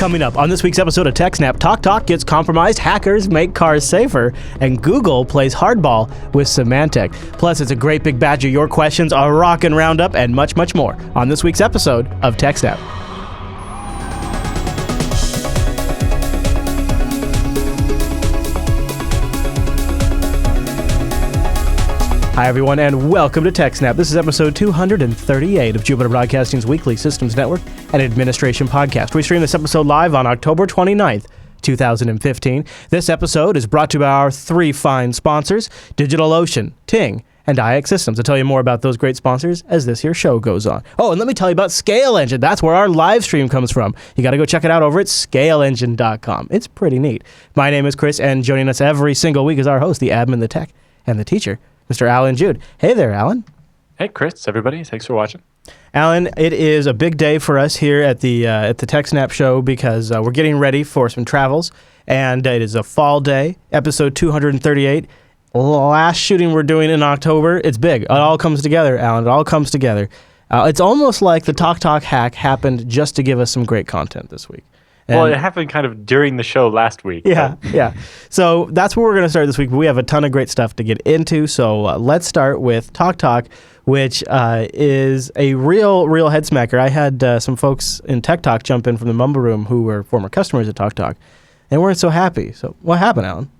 Coming up on this week's episode of TechSNAP, TalkTalk gets compromised, hackers make cars safer, and Google plays hardball with Symantec. Plus, it's a great big batch of your questions, a rockin' roundup, and much, much more on this week's episode of TechSNAP. Hi, everyone, and welcome to TechSNAP. This is episode 238 of Jupiter Broadcasting's weekly Systems Network and Administration podcast. We stream this episode live on October 29th, 2015. This episode is brought to you by our three fine sponsors, DigitalOcean, Ting, and IX Systems. I'll tell you more about those great sponsors as this here show goes on. Oh, and let me tell you about Scale Engine. That's where our live stream comes from. You got to go check it out over at scaleengine.com. It's pretty neat. My name is Chris, and joining us every single week is our host, the admin, the tech, and the teacher, Mr. Alan Jude. Hey there, Alan. Hey, Chris, everybody. Thanks for watching. Alan, it is a big day for us here at the TechSNAP show because we're getting ready for some travels, and it is a fall day, episode 238. Last shooting we're doing in October. It's big. It all comes together, Alan. It all comes together. It's almost like the TalkTalk hack happened just to give us some great content this week. Well, it happened kind of during the show last week. Yeah. So that's where we're going to start this week. We have a ton of great stuff to get into. So let's start with TalkTalk, which is a real head smacker. I had some folks in Tech Talk jump in from the Mumble Room who were former customers at TalkTalk and weren't so happy. So what happened, Alan?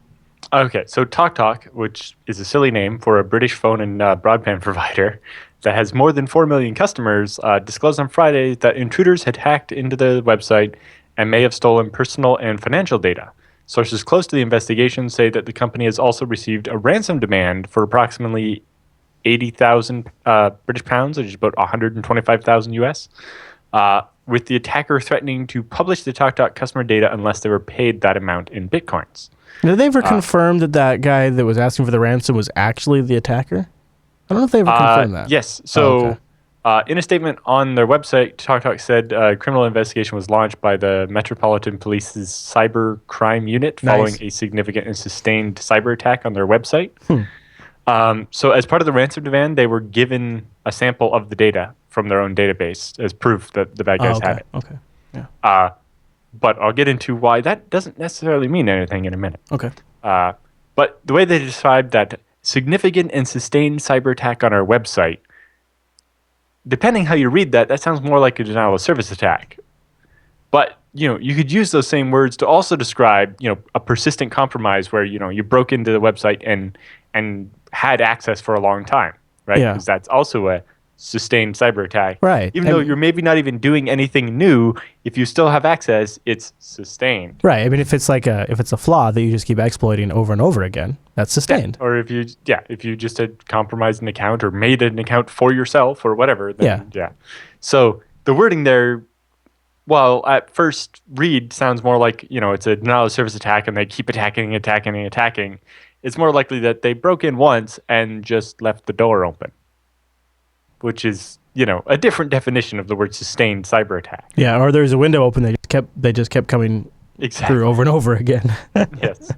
Okay, so TalkTalk, which is a silly name for a British phone and broadband provider that has more than 4 million customers, disclosed on Friday that intruders had hacked into the website and may have stolen personal and financial data. Sources close to the investigation say that the company has also received a ransom demand for approximately 80,000 British pounds, which is about 125,000 US, with the attacker threatening to publish the TalkTalk customer data unless they were paid that amount in bitcoins. Did they ever confirm that guy that was asking for the ransom was actually the attacker? I don't know if they ever confirmed that. Yes. So in a statement on their website, TalkTalk said a criminal investigation was launched by the Metropolitan Police's cyber crime unit following a significant and sustained cyber attack on their website. So as part of the ransom demand, they were given a sample of the data from their own database as proof that the bad guys had it. Okay. Yeah. But I'll get into why that doesn't necessarily mean anything in a minute. Okay. But the way they described that significant and sustained cyber attack on our website, depending how you read that, that sounds more like a denial of service attack. But, you could use those same words to also describe, a persistent compromise where, you broke into the website and had access for a long time, right? Yeah. Because that's also a sustained cyber attack. Right. Even though you're maybe not even doing anything new, if you still have access, it's sustained. Right. I mean, if it's a flaw that you just keep exploiting over and over again, that's sustained. Yeah. Or if you just had compromised an account or made an account for yourself or whatever, then yeah. So the wording there, well, at first read sounds more like, it's a denial of service attack and they keep attacking. It's more likely that they broke in once and just left the door open, which is, a different definition of the word sustained cyber attack. Yeah, or there's a window open they just kept coming through over and over again. Yes.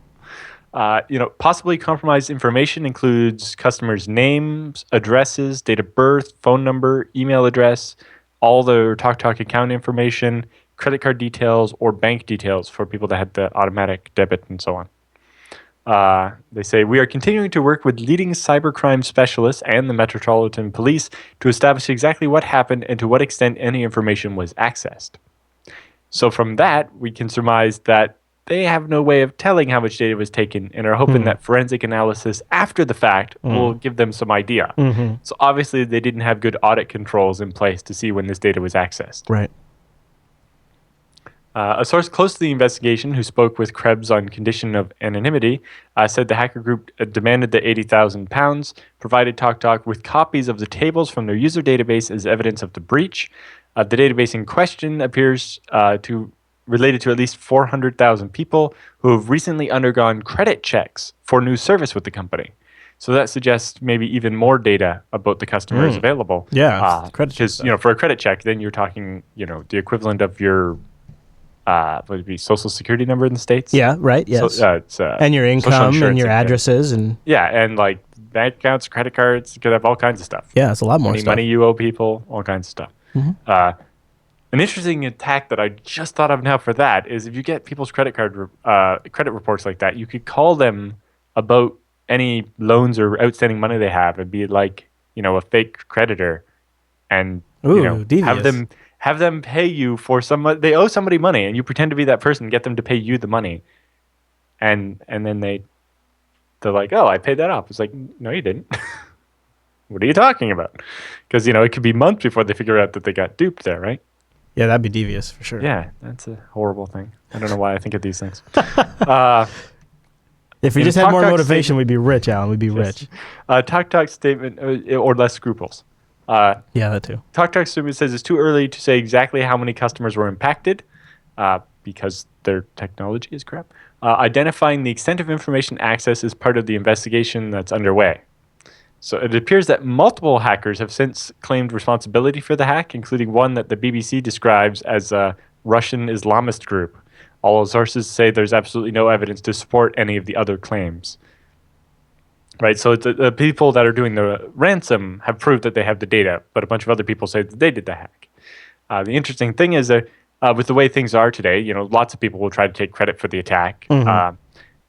Possibly compromised information includes customers' names, addresses, date of birth, phone number, email address, all their TalkTalk account information, credit card details, or bank details for people that had the automatic debit and so on. They say, we are continuing to work with leading cybercrime specialists and the Metropolitan Police to establish exactly what happened and to what extent any information was accessed. So from that, we can surmise that they have no way of telling how much data was taken and are hoping that forensic analysis after the fact will give them some idea. So obviously they didn't have good audit controls in place to see when this data was accessed. Right. A source close to the investigation who spoke with Krebs on condition of anonymity said the hacker group demanded the 80,000 pounds, provided TalkTalk with copies of the tables from their user database as evidence of the breach. The database in question appears related to at least 400,000 people who have recently undergone credit checks for new service with the company. So that suggests maybe even more data about the customer is available. Yeah, because for a credit check, then you're talking the equivalent of your would it be social security number in the States? Yeah, right. Yes. So, it's, and your income and your addresses and and like bank accounts, credit cards, you could have all kinds of stuff. Yeah, it's a lot more stuff. Money you owe people, all kinds of stuff. An interesting attack that I just thought of now for that is if you get people's credit reports like that, you could call them about any loans or outstanding money they have and be like, a fake creditor, and Ooh, have devious. them pay you for they owe somebody money, and you pretend to be that person, get them to pay you the money, and then they're like, oh, I paid that off. It's like, no, you didn't. What are you talking about? Because it could be months before they figure out that they got duped there, right? Yeah, that'd be devious for sure. Yeah, that's a horrible thing. I don't know why I think of these things. If we just had more TalkTalk motivation, we'd be rich, Alan. We'd be rich. TalkTalk statement, or less scruples. Yeah, that too. TalkTalk statement says it's too early to say exactly how many customers were impacted because their technology is crap. Identifying the extent of information access is part of the investigation that's underway. So it appears that multiple hackers have since claimed responsibility for the hack, including one that the BBC describes as a Russian Islamist group. All sources say there's absolutely no evidence to support any of the other claims. Right, so the people that are doing the ransom have proved that they have the data, but a bunch of other people say that they did the hack. The interesting thing is that with the way things are today, lots of people will try to take credit for the attack. Mm-hmm.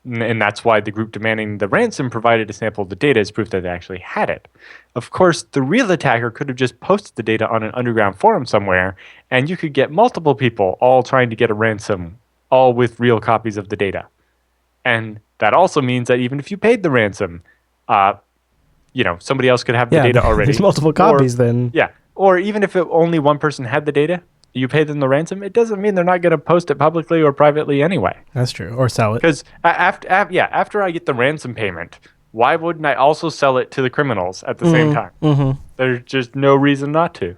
And that's why the group demanding the ransom provided a sample of the data as proof that they actually had it. Of course, the real attacker could have just posted the data on an underground forum somewhere, and you could get multiple people all trying to get a ransom, all with real copies of the data. And that also means that even if you paid the ransom, somebody else could have the data already. There's multiple copies then. Yeah. Or even if only one person had the data, you pay them the ransom, it doesn't mean they're not going to post it publicly or privately anyway. That's true. Or sell it. Because after I get the ransom payment, why wouldn't I also sell it to the criminals at the same time? Mm-hmm. There's just no reason not to.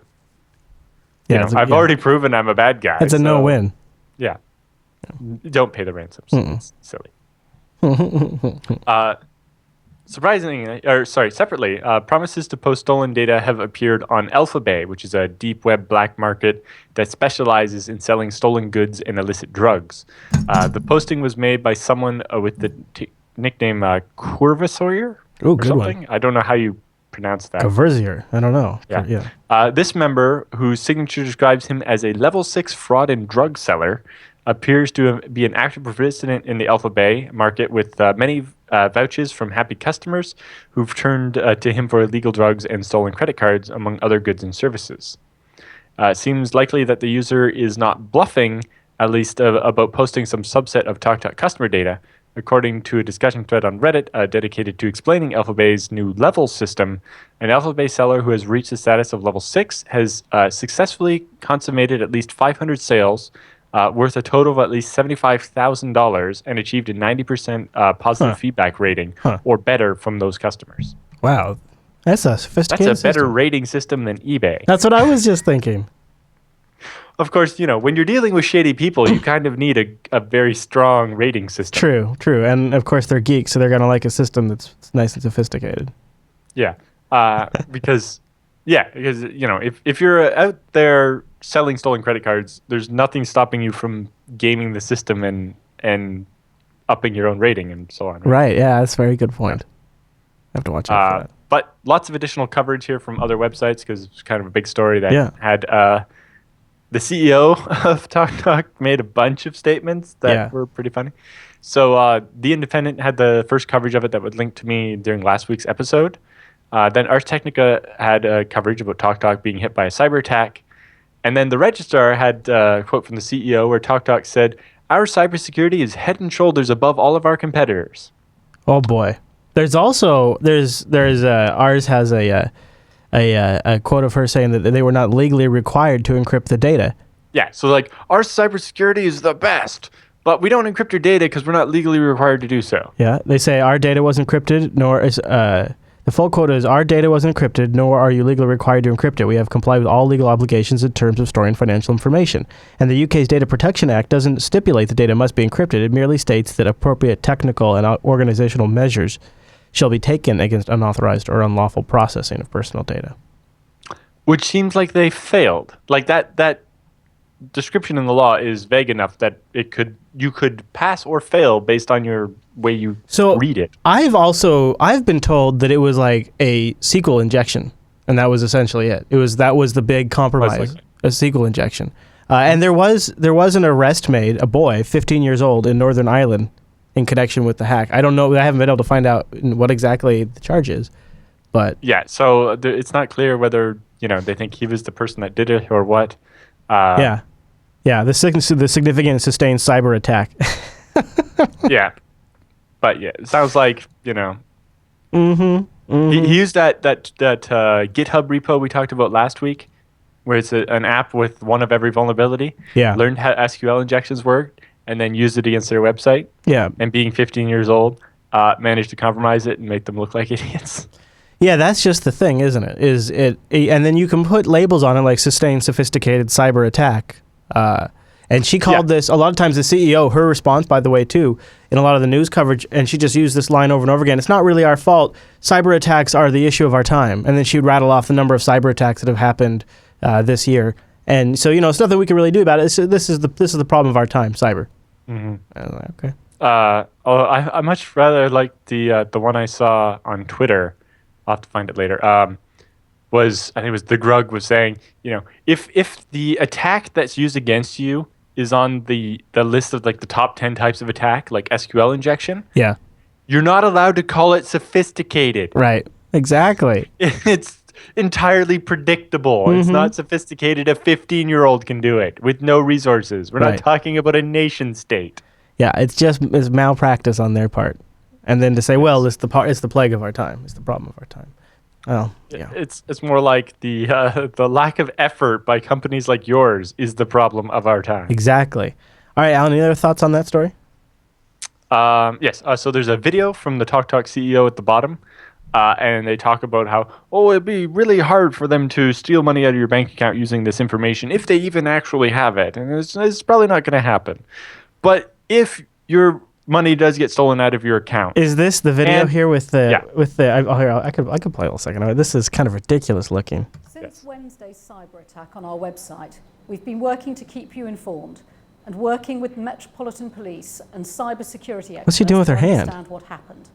Yeah, I've already proven I'm a bad guy. It's a no-win. Yeah. Don't pay the ransoms. It's silly. Separately, promises to post stolen data have appeared on Alphabay, which is a deep web black market that specializes in selling stolen goods and illicit drugs. The posting was made by someone with the nickname Quirvasawyer or good something. one. I don't know how you pronounce that. Quirvasawyer. I don't know. Yeah. This member, whose signature describes him as a level 6 fraud and drug seller, appears to be an active participant in the Alphabay market with many vouchers from happy customers who've turned to him for illegal drugs and stolen credit cards, among other goods and services. It seems likely that the user is not bluffing, at least about posting some subset of TalkTalk customer data. According to a discussion thread on Reddit dedicated to explaining Alphabay's new level system, an Alphabay seller who has reached the status of level 6 has successfully consummated at least 500 sales worth a total of at least $75,000 and achieved a 90% positive feedback rating or better from those customers. Wow. That's a sophisticated That's a better rating system than eBay. That's what I was just thinking. Of course, when you're dealing with shady people, you kind of need a very strong rating system. True. And of course, they're geeks, so they're going to like a system that's nice and sophisticated. Yeah. Because if you're out there selling stolen credit cards, there's nothing stopping you from gaming the system and upping your own rating and so on. Right. Yeah, that's a very good point. I have to watch out for that. But lots of additional coverage here from other websites because it's kind of a big story that had the CEO of TalkTalk made a bunch of statements that were pretty funny. So The Independent had the first coverage of it that would link to me during last week's episode. Then Ars Technica had coverage about TalkTalk being hit by a cyber attack. And then the Registrar had a quote from the CEO where TalkTalk said, "Our cybersecurity is head and shoulders above all of our competitors." Oh boy. There's also Ars has a quote of her saying that they were not legally required to encrypt the data. Yeah, so our cybersecurity is the best, but we don't encrypt your data because we're not legally required to do so. Yeah, they say our data was encrypted, nor is the full quote is, "Our data was encrypted, nor are you legally required to encrypt it. We have complied with all legal obligations in terms of storing financial information. And the UK's Data Protection Act doesn't stipulate the data must be encrypted. It merely states that appropriate technical and organizational measures shall be taken against unauthorized or unlawful processing of personal data." Which seems like they failed. Like that description in the law is vague enough that you could pass or fail based on your way you read it. I've been told that it was like a SQL injection, and that was essentially it. That was the big compromise, a SQL injection. And there was an arrest made, a boy, 15 years old, in Northern Ireland, in connection with the hack. I don't know. I haven't been able to find out what exactly the charge is, but Yeah, so it's not clear whether they think he was the person that did it or what. yeah, the significant sustained cyber attack. Yeah, but yeah, it sounds like Mm-hmm. He used that GitHub repo we talked about last week, where it's an app with one of every vulnerability. Yeah. Learned how SQL injections worked, and then used it against their website. Yeah. And being 15 years old, managed to compromise it and make them look like idiots. Yeah, that's just the thing, isn't it? And then you can put labels on it like sustained sophisticated cyber attack. And she called this, a lot of times the CEO, her response, by the way, too, in a lot of the news coverage, and she just used this line over and over again, it's not really our fault. Cyber attacks are the issue of our time. And then she would rattle off the number of cyber attacks that have happened this year. And so, it's nothing we can really do about it. This is the problem of our time, cyber. Mm-hmm. I was like, okay. I much rather like the one I saw on Twitter. I'll have to find it later. I think it was the Grug was saying, if the attack that's used against you is on the list of like the top 10 types of attack, like SQL injection, yeah, you're not allowed to call it sophisticated. Right. Exactly. It's entirely predictable. It's not sophisticated. A 15-year-old can do it with no resources. We're not talking about a nation state. Yeah, it's malpractice on their part. And then to say, well, it's the plague of our time. It's the problem of our time. Oh, yeah. It's more like the lack of effort by companies like yours is the problem of our time. Exactly. All right, Alan, any other thoughts on that story? Yes. So there's a video from the TalkTalk CEO at the bottom, and they talk about how, it'd be really hard for them to steal money out of your bank account using this information if they even actually have it. And it's probably not going to happen. But if your money does get stolen out of your account. Is this the video here with the I could play a second. This is kind of ridiculous looking. Since Wednesday's cyber attack on our website, we've been working to keep you informed and working with Metropolitan Police and cybersecurity experts What's she doing with her to hand? understand what happened.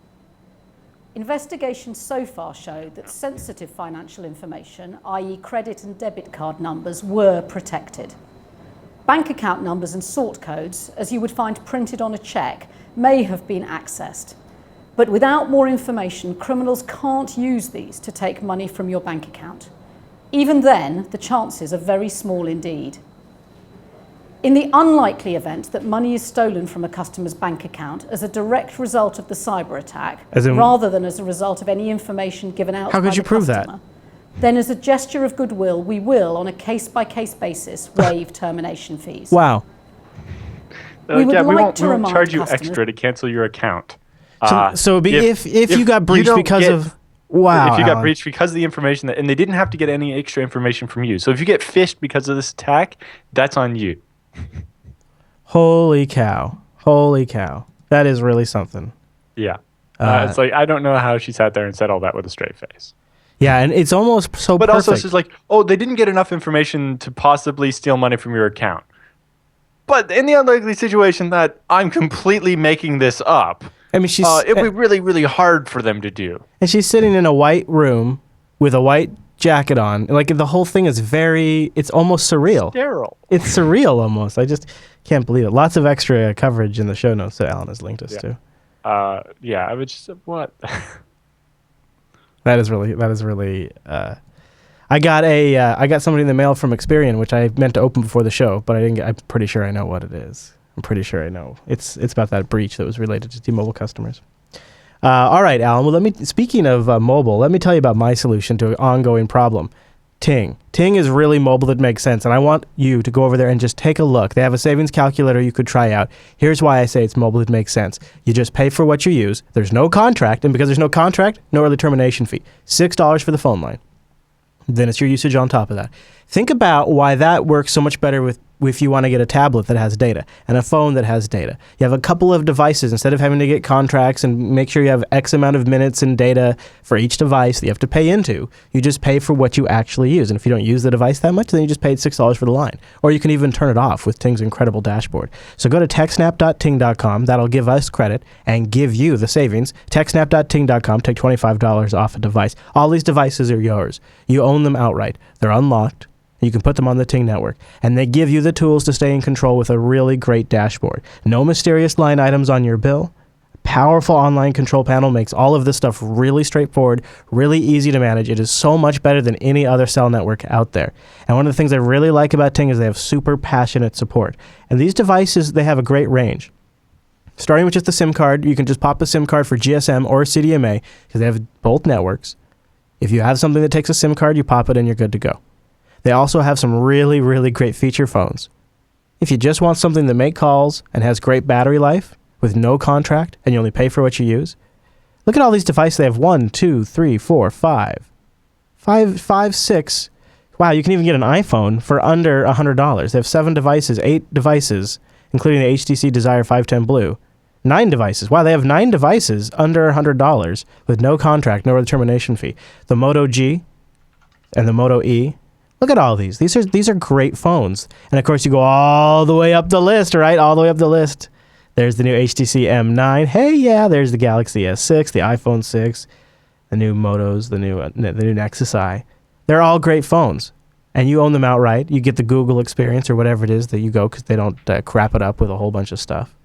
Investigations so far show that sensitive financial information, i.e. credit and debit card numbers, were protected. Bank account numbers and sort codes, as you would find printed on a cheque, may have been accessed. But without more information, criminals can't use these to take money from your bank account. Even then, the chances are very small indeed. In the unlikely event that money is stolen from a customer's bank account as a direct result of the cyber attack, rather than as a result of any information given out by the customer, how could you prove that? Then as a gesture of goodwill, we will, on a case-by-case basis, waive termination fees. Wow. We won't charge you extra to cancel your account. So if you got breached because of... Wow. If you got breached because of the information, and they didn't have to get any extra information from you. So if you get phished because of this attack, that's on you. Holy cow. That is really something. Yeah. It's like, I don't know how she sat there and said all that with a straight face. Yeah, and it's almost so But perfect. also, she's like, they didn't get enough information to possibly steal money from your account. But in the unlikely situation that I'm completely making this up, I mean, it'd be really, really hard for them to do. And she's sitting in a white room with a white jacket on. Like, the whole thing is it's almost surreal. Sterile. It's surreal almost. I just can't believe it. Lots of extra coverage in the show notes that Alan has linked us to. I would just, what? That is really. I got somebody in the mail from Experian, which I meant to open before the show, but I didn't. I'm pretty sure I know what it is. I'm pretty sure I know. It's about that breach that was related to T-Mobile customers. All right, Alan. Well, speaking of mobile, let me tell you about my solution to an ongoing problem. Ting. Ting is really mobile that makes sense, and I want you to go over there and just take a look. They have a savings calculator you could try out. Here's why I say it's mobile that makes sense. You just pay for what you use. There's no contract, and because there's no contract, no early termination fee. $6 for the phone line. Then it's your usage on top of that. Think about why that works so much better if you want to get a tablet that has data and a phone that has data. You have a couple of devices. Instead of having to get contracts and make sure you have X amount of minutes and data for each device that you have to pay into, you just pay for what you actually use. And if you don't use the device that much, then you just paid $6 for the line. Or you can even turn it off with Ting's incredible dashboard. So go to techsnap.ting.com. That'll give us credit and give you the savings. Techsnap.ting.com. Take $25 off a device. All these devices are yours. You own them outright. They're unlocked. You can put them on the Ting network, and they give you the tools to stay in control with a really great dashboard. No mysterious line items on your bill. Powerful online control panel makes all of this stuff really straightforward, really easy to manage. It is so much better than any other cell network out there. And one of the things I really like about Ting is they have super passionate support. And these devices, they have a great range. Starting with just the SIM card, you can just pop a SIM card for GSM or CDMA because they have both networks. If you have something that takes a SIM card, you pop it and you're good to go. They also have some really, really great feature phones. If you just want something to make calls and has great battery life with no contract and you only pay for what you use, look at all these devices. They have 1, 2, 3, 4, 5, 6. Wow, you can even get an iPhone for under $100. They have 7 devices, 8 devices, including the HTC Desire 510 Blue. 9 devices. Wow, they have 9 devices under $100 with no contract, no early termination fee. The Moto G and the Moto E. Look at all these. These are great phones. And of course, you go all the way up the list, right? All the way up the list. There's the new HTC M9. Hey, yeah, there's the Galaxy S6, the iPhone 6, the new Motos, the new Nexus I. They're all great phones. And you own them outright. You get the Google experience or whatever it is that you go because they don't crap it up with a whole bunch of stuff.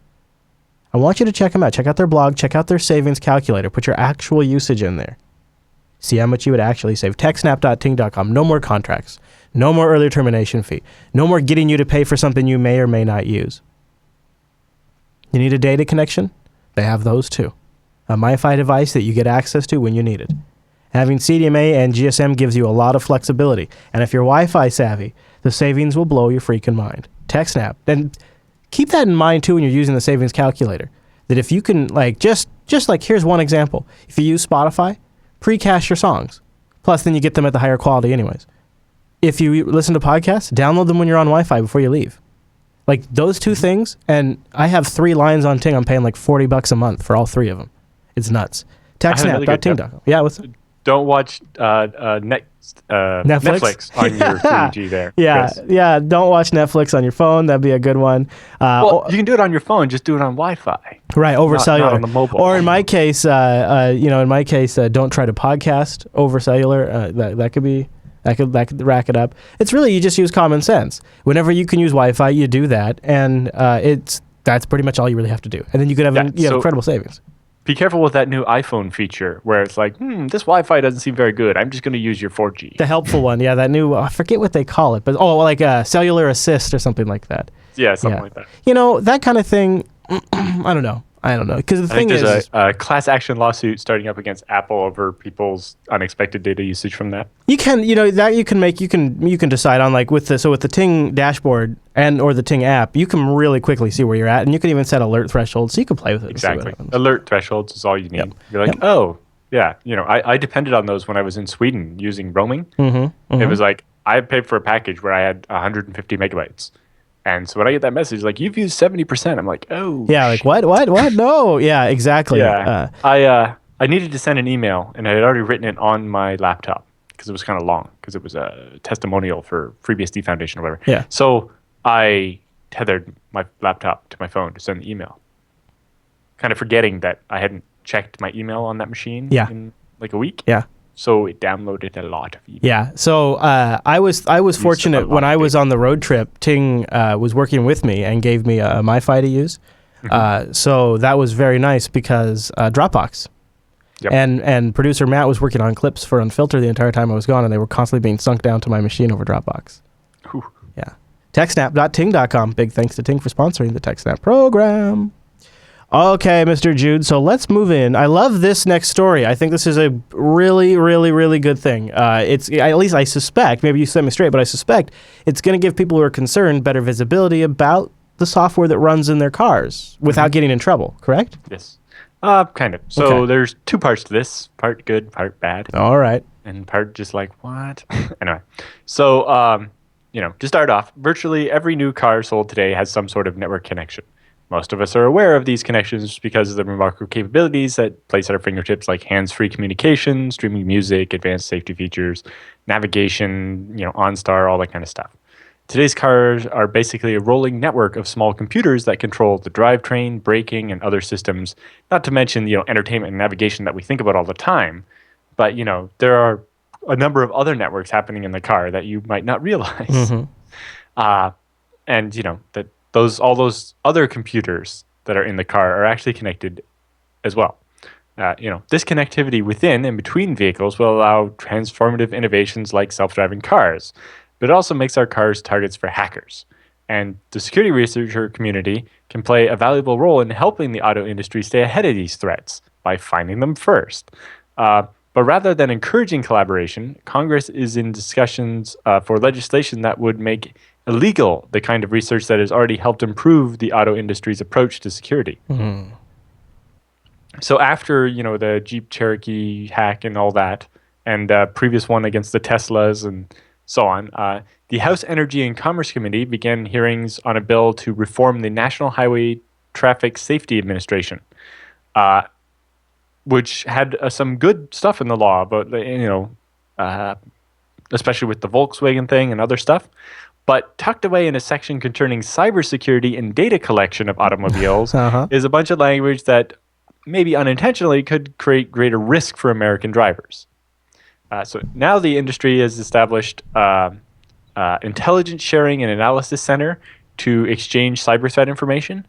I want you to check them out. Check out their blog. Check out their savings calculator. Put your actual usage in there. See how much you would actually save. TechSNAP.ting.com. No more contracts. No more early termination fee. No more getting you to pay for something you may or may not use. You need a data connection? They have those too. A MiFi device that you get access to when you need it. Having CDMA and GSM gives you a lot of flexibility. And if you're Wi-Fi savvy, the savings will blow your freaking mind. TechSNAP. And keep that in mind too when you're using the savings calculator. That if you can, like, just like, here's one example. If you use Spotify, pre-cache your songs. Plus, then you get them at the higher quality anyways. If you listen to podcasts, download them when you're on Wi-Fi before you leave. Like, those 2 things, and I have 3 lines on Ting. I'm paying like $40 a month for all 3 of them. It's nuts. TechSNAP.ting.com. Yeah, what's it? Don't watch Netflix on your 3G there. Yeah, Chris. yeah. Don't watch Netflix on your phone. That'd be a good one. Well, you can do it on your phone. Just do it on Wi-Fi. Right, over cellular. Not on the mobile. Or in my case, don't try to podcast over cellular. That could rack it up. It's really, you just use common sense. Whenever you can use Wi-Fi, you do that, and that's pretty much all you really have to do. And then you could have incredible savings. Be careful with that new iPhone feature where it's like, this Wi-Fi doesn't seem very good. I'm just going to use your 4G. The helpful one, yeah, that new, I forget what they call it, but like a cellular assist or something like that. Yeah, something like that. You know, that kind of thing, I don't know. Because the thing is, there's a class action lawsuit starting up against Apple over people's unexpected data usage from that. You can decide on, like, with the Ting dashboard or the Ting app, you can really quickly see where you're at, and you can even set alert thresholds so you can play with it. Exactly. Alert thresholds is all you need. Yep. You're like, oh, yeah. I depended on those when I was in Sweden using roaming. Mm-hmm. It was like, I paid for a package where I had 150 megabytes. And so when I get that message, like, you've used 70%, I'm like, oh. Yeah, like, what? No. Yeah, exactly. Yeah. I needed to send an email, and I had already written it on my laptop because it was kind of long, because it was a testimonial for FreeBSD Foundation or whatever. Yeah. So I tethered my laptop to my phone to send the email, kind of forgetting that I hadn't checked my email on that machine in like a week. Yeah. So it downloaded a lot of email. Yeah. So I was fortunate when I was on the road trip. Ting was working with me and gave me a MiFi to use. Mm-hmm. So that was very nice because Dropbox. Yep. And producer Matt was working on clips for Unfiltered the entire time I was gone, and they were constantly being sunk down to my machine over Dropbox. Whew. Yeah. TechSNAP.ting.com. Big thanks to Ting for sponsoring the TechSNAP program. Okay, Mr. Jude, so let's move in. I love this next story. I think this is a really, really, really good thing. It's, at least I suspect, maybe you set me straight, but I suspect it's going to give people who are concerned better visibility about the software that runs in their cars without getting in trouble, correct? Yes. Kind of. So there's 2 parts to this. Part good, part bad. All right. And part just like, what? Anyway. So, to start off, virtually every new car sold today has some sort of network connection. Most of us are aware of these connections because of the remarkable capabilities that place at our fingertips, like hands-free communication, streaming music, advanced safety features, navigation, OnStar, all that kind of stuff. Today's cars are basically a rolling network of small computers that control the drivetrain, braking, and other systems, not to mention, entertainment and navigation that we think about all the time. But, there are a number of other networks happening in the car that you might not realize. And that all those other computers that are in the car are actually connected as well. This connectivity within and between vehicles will allow transformative innovations like self-driving cars, but it also makes our cars targets for hackers. And the security researcher community can play a valuable role in helping the auto industry stay ahead of these threats by finding them first. But rather than encouraging collaboration, Congress is in discussions for legislation that would make illegal the kind of research that has already helped improve the auto industry's approach to security. So after the Jeep Cherokee hack and all that, and previous one against the Teslas and so on, the House Energy and Commerce Committee began hearings on a bill to reform the National Highway Traffic Safety Administration, which had some good stuff in the law, but especially with the Volkswagen thing and other stuff. But tucked away in a section concerning cybersecurity and data collection of automobiles is a bunch of language that maybe unintentionally could create greater risk for American drivers. So now the industry has established Intelligence Sharing and Analysis Center to exchange cyber threat information.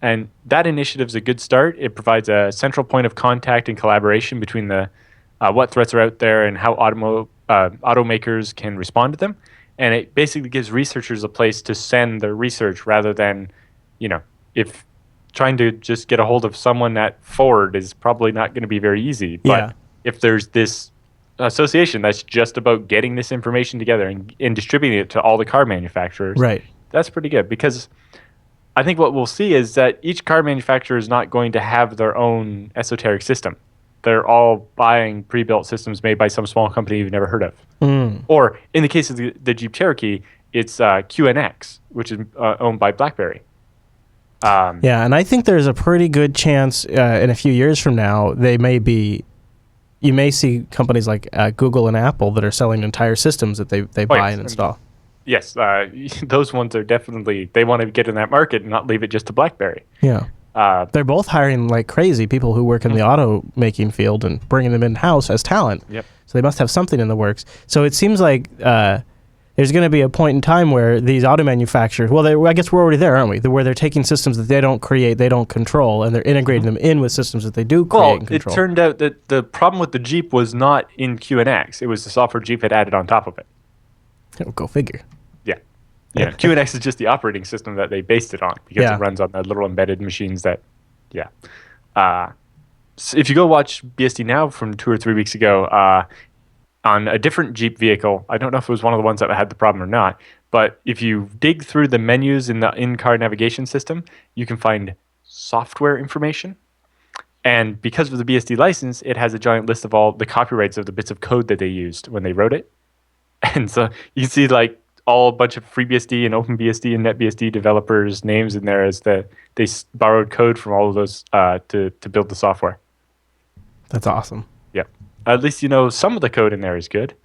And that initiative is a good start. It provides a central point of contact and collaboration between the what threats are out there and how automakers can respond to them. And it basically gives researchers a place to send their research rather than, if trying to just get a hold of someone at Ford is probably not going to be very easy. But if there's this association that's just about getting this information together and distributing it to all the car manufacturers, that's pretty good. Because I think what we'll see is that each car manufacturer is not going to have their own esoteric system. They're all buying pre-built systems made by some small company you've never heard of. Or in the case of the Jeep Cherokee, it's QNX, which is owned by BlackBerry. And I think there's a pretty good chance in a few years from now, you may see companies like Google and Apple that are selling entire systems that they buy and install. Yes, those ones are definitely, they want to get in that market and not leave it just to BlackBerry. Yeah. They're both hiring like crazy people who work in the auto making field and bringing them in-house as talent. Yep. So they must have something in the works. So it seems like there's going to be a point in time where these auto manufacturers, I guess we're already there, aren't we? Where they're taking systems that they don't create, they don't control, and they're integrating them in with systems that they do create and control. It turned out that the problem with the Jeep was not in QNX. It was the software Jeep had added on top of it. Go figure. Yeah, QNX is just the operating system that they based it on because it runs on the little embedded machines that, so if you go watch BSD Now from 2 or 3 weeks ago, on a different Jeep vehicle, I don't know if it was one of the ones that had the problem or not, but if you dig through the menus in the in-car navigation system, you can find software information. And because of the BSD license, it has a giant list of all the copyrights of the bits of code that they used when they wrote it. And so you see a bunch of FreeBSD and OpenBSD and NetBSD developers' names in there as they borrowed code from all of those to build the software. That's awesome. Yeah. At least some of the code in there is good.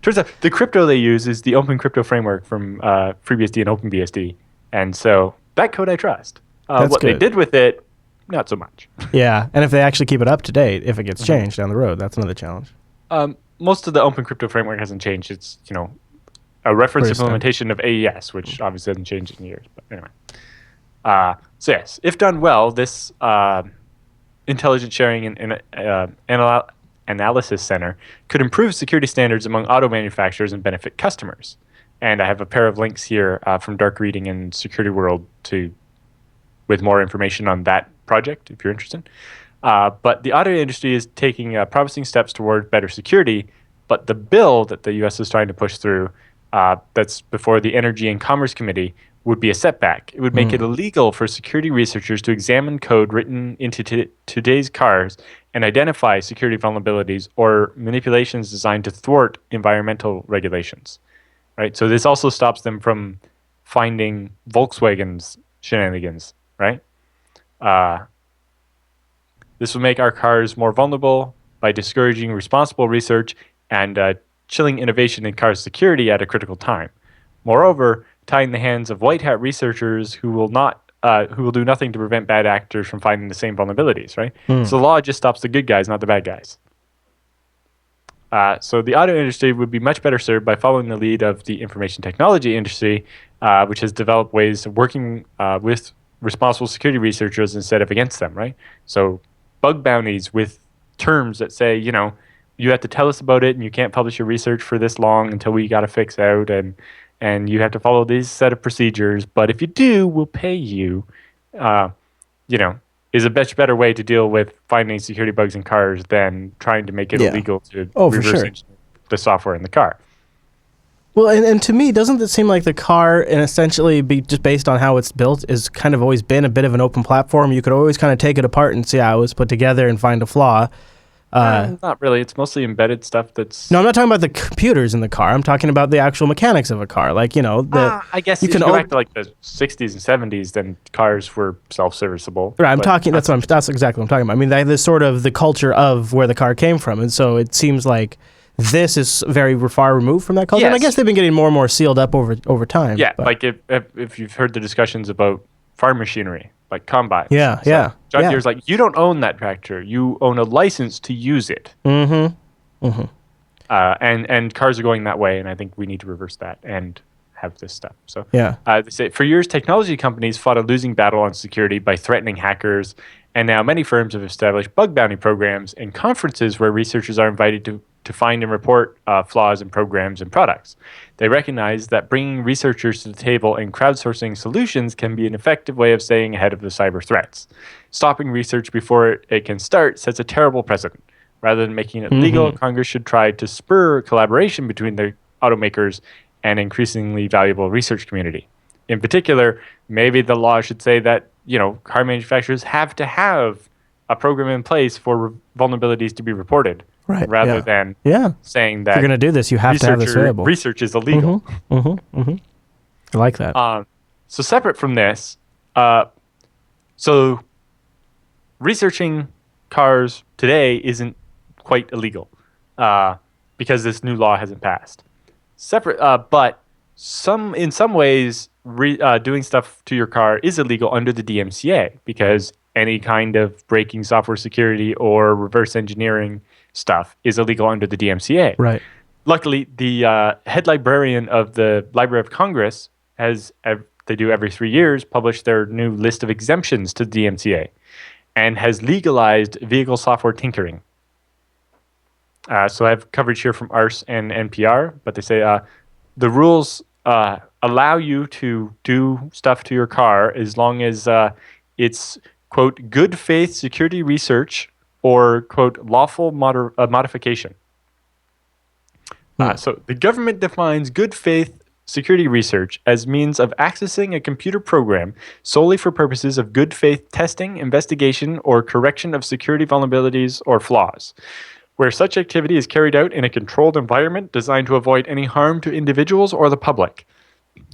Turns out the crypto they use is the Open Crypto Framework from FreeBSD and OpenBSD. And so that code I trust. What they did with it, not so much. Yeah. And if they actually keep it up to date, if it gets changed down the road, that's another challenge. Most of the Open Crypto Framework hasn't changed. It's, a reference implementation of AES, which obviously hasn't changed in years. But anyway. So yes, if done well, this Intelligence Sharing and Analysis Center could improve security standards among auto manufacturers and benefit customers. And I have a pair of links here from Dark Reading and Security World with more information on that project, if you're interested. But the auto industry is taking promising steps toward better security, but the bill that the U.S. is trying to push through that's before the Energy and Commerce Committee would be a setback. It would make it illegal for security researchers to examine code written into today's cars and identify security vulnerabilities or manipulations designed to thwart environmental regulations. Right? So this also stops them from finding Volkswagen's shenanigans, right? This will make our cars more vulnerable by discouraging responsible research and chilling innovation in car security at a critical time. Moreover, tying the hands of white hat researchers who will do nothing to prevent bad actors from finding the same vulnerabilities, right? So the law just stops the good guys, not the bad guys. So the auto industry would be much better served by following the lead of the information technology industry, which has developed ways of working with responsible security researchers instead of against them, right? So bug bounties with terms that say, you have to tell us about it and you can't publish your research for this long until we got to fix out and you have to follow these set of procedures. But if you do, we'll pay you, uh, you know, is a much better way to deal with finding security bugs in cars than trying to make it Yeah. illegal to Oh, for reverse sure. engineer the software in the car. Well, and to me, doesn't it seem like the car, and essentially just based on how it's built, is kind of always been a bit of an open platform? You could always kind of take it apart and see how it was put together and find a flaw. Not really. It's mostly embedded stuff that's... No, I'm not talking about the computers in the car. I'm talking about the actual mechanics of a car. Like, I guess you if can you go back to like the 60s and 70s, then cars were self-serviceable. Right, But that's exactly what I'm talking about. I mean, there's sort of the culture of where the car came from, and so it seems like this is very far removed from that culture. And I Yes. guess they've been getting more and more sealed up over time. Yeah, but- like if you've heard the discussions about farm machinery, like combines. Yeah, So yeah, John yeah. Deere's like, you don't own that tractor. You own a license to use it. And cars are going that way, and I think we need to reverse that and have this stuff. So Yeah. they say for years, technology companies fought a losing battle on security by threatening hackers, and now many firms have established bug bounty programs and conferences where researchers are invited to find and report flaws in programs and products. They recognize that bringing researchers to the table and crowdsourcing solutions can be an effective way of staying ahead of the cyber threats. Stopping research before it can start sets a terrible precedent. Rather than making it legal, Congress should try to spur collaboration between the automakers and increasingly valuable research community. In particular, maybe the law should say that, car manufacturers have to have a program in place for vulnerabilities to be reported, Right, rather yeah. than Yeah. saying If that you're going to do this, you have to have this variable. research is illegal. I like that. So separate from this, so researching cars today isn't quite illegal because this new law hasn't passed. Separate, but in some ways, doing stuff to your car is illegal under the DMCA because any kind of breaking software security or reverse engineering stuff is illegal under the DMCA. Right. Luckily, the head librarian of the Library of Congress they do every 3 years, publish their new list of exemptions to the DMCA and has legalized vehicle software tinkering. So I have coverage here from ARS and NPR, but they say the rules allow you to do stuff to your car as long as it's, quote, good faith security research or, quote, lawful modification. So the government defines good faith security research as means of accessing a computer program solely for purposes of good faith testing, investigation, or correction of security vulnerabilities or flaws, where such activity is carried out in a controlled environment designed to avoid any harm to individuals or the public,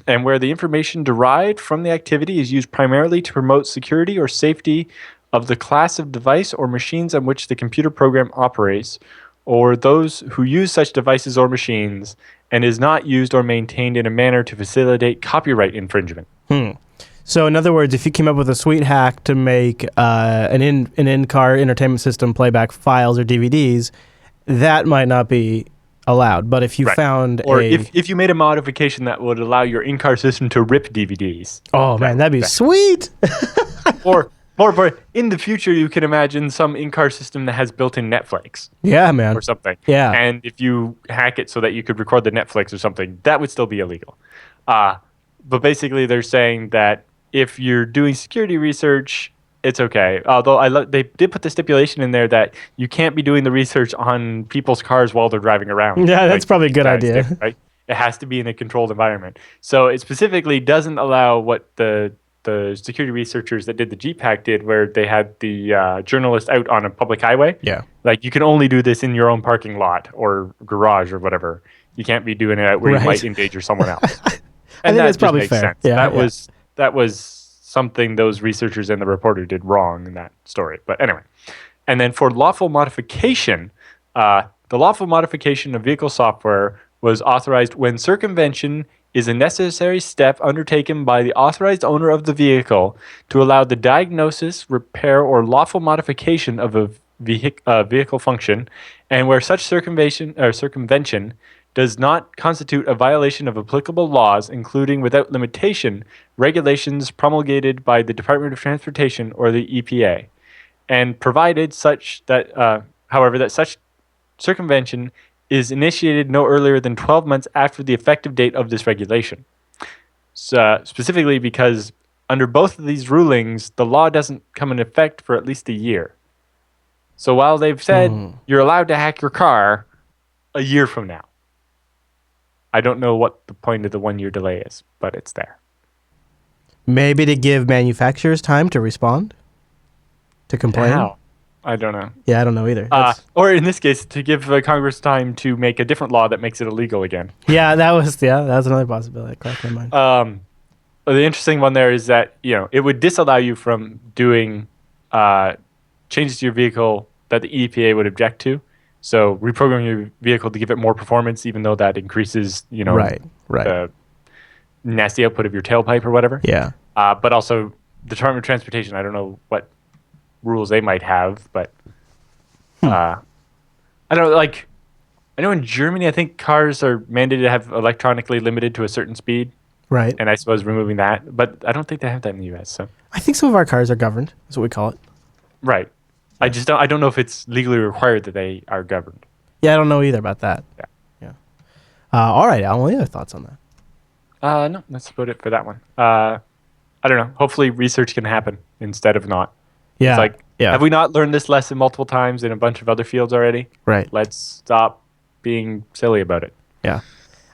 and where the information derived from the activity is used primarily to promote security or safety of the class of device or machines on which the computer program operates, or those who use such devices or machines, and is not used or maintained in a manner to facilitate copyright infringement. So, in other words, if you came up with a sweet hack to make an in-car entertainment system play back files or DVDs, that might not be allowed. But if you found if you made a modification that would allow your in-car system to rip DVDs. Oh, man, that'd be sweet! Or more, in the future, you can imagine some in-car system that has built-in Netflix. Yeah, man. Or something. Yeah. And if you hack it so that you could record the Netflix or something, that would still be illegal. But basically, they're saying that if you're doing security research, it's okay. Although they did put the stipulation in there that you can't be doing the research on people's cars while they're driving around. Yeah, that's probably a good idea. Right? It has to be in a controlled environment. So it specifically doesn't allow what the security researchers that did the Jeep hack did, where they had the journalist out on a public highway. Yeah. Like, you can only do this in your own parking lot or garage or whatever. You can't be doing it out where you might endanger someone else. I think that's probably fair. Sense. Yeah, that was something those researchers and the reporter did wrong in that story. But anyway. And then for lawful modification, the lawful modification of vehicle software was authorized when circumvention is a necessary step undertaken by the authorized owner of the vehicle to allow the diagnosis, repair, or lawful modification of vehicle function, and where such circumvention does not constitute a violation of applicable laws, including without limitation regulations promulgated by the Department of Transportation or the EPA, and provided however, that such circumvention is initiated no earlier than 12 months after the effective date of this regulation. So, specifically because under both of these rulings, the law doesn't come in effect for at least a year. So while they've said you're allowed to hack your car a year from now, I don't know what the point of the 1 year delay is, but it's there. Maybe to give manufacturers time to respond, to complain. How? I don't know. Yeah, I don't know either. Or in this case, to give Congress time to make a different law that makes it illegal again. Yeah, that was another possibility that crossed my mind. The interesting one there is that it would disallow you from doing changes to your vehicle that the EPA would object to. So reprogramming your vehicle to give it more performance, even though that increases, right. the nasty output of your tailpipe or whatever. Yeah. But also the Department of Transportation, I don't know what rules they might have, but I don't know. Like, I know in Germany, I think cars are mandated to have electronically limited to a certain speed. Right. And I suppose removing that, but I don't think they have that in the U.S. So I think some of our cars are governed. That's what we call it. Right. I don't know if it's legally required that they are governed. Yeah, I don't know either about that. Yeah. All right, Alan, what are your thoughts on that? No, that's about it for that one. I don't know. Hopefully research can happen instead of not. Yeah. It's like, have we not learned this lesson multiple times in a bunch of other fields already? Right. Let's stop being silly about it. Yeah.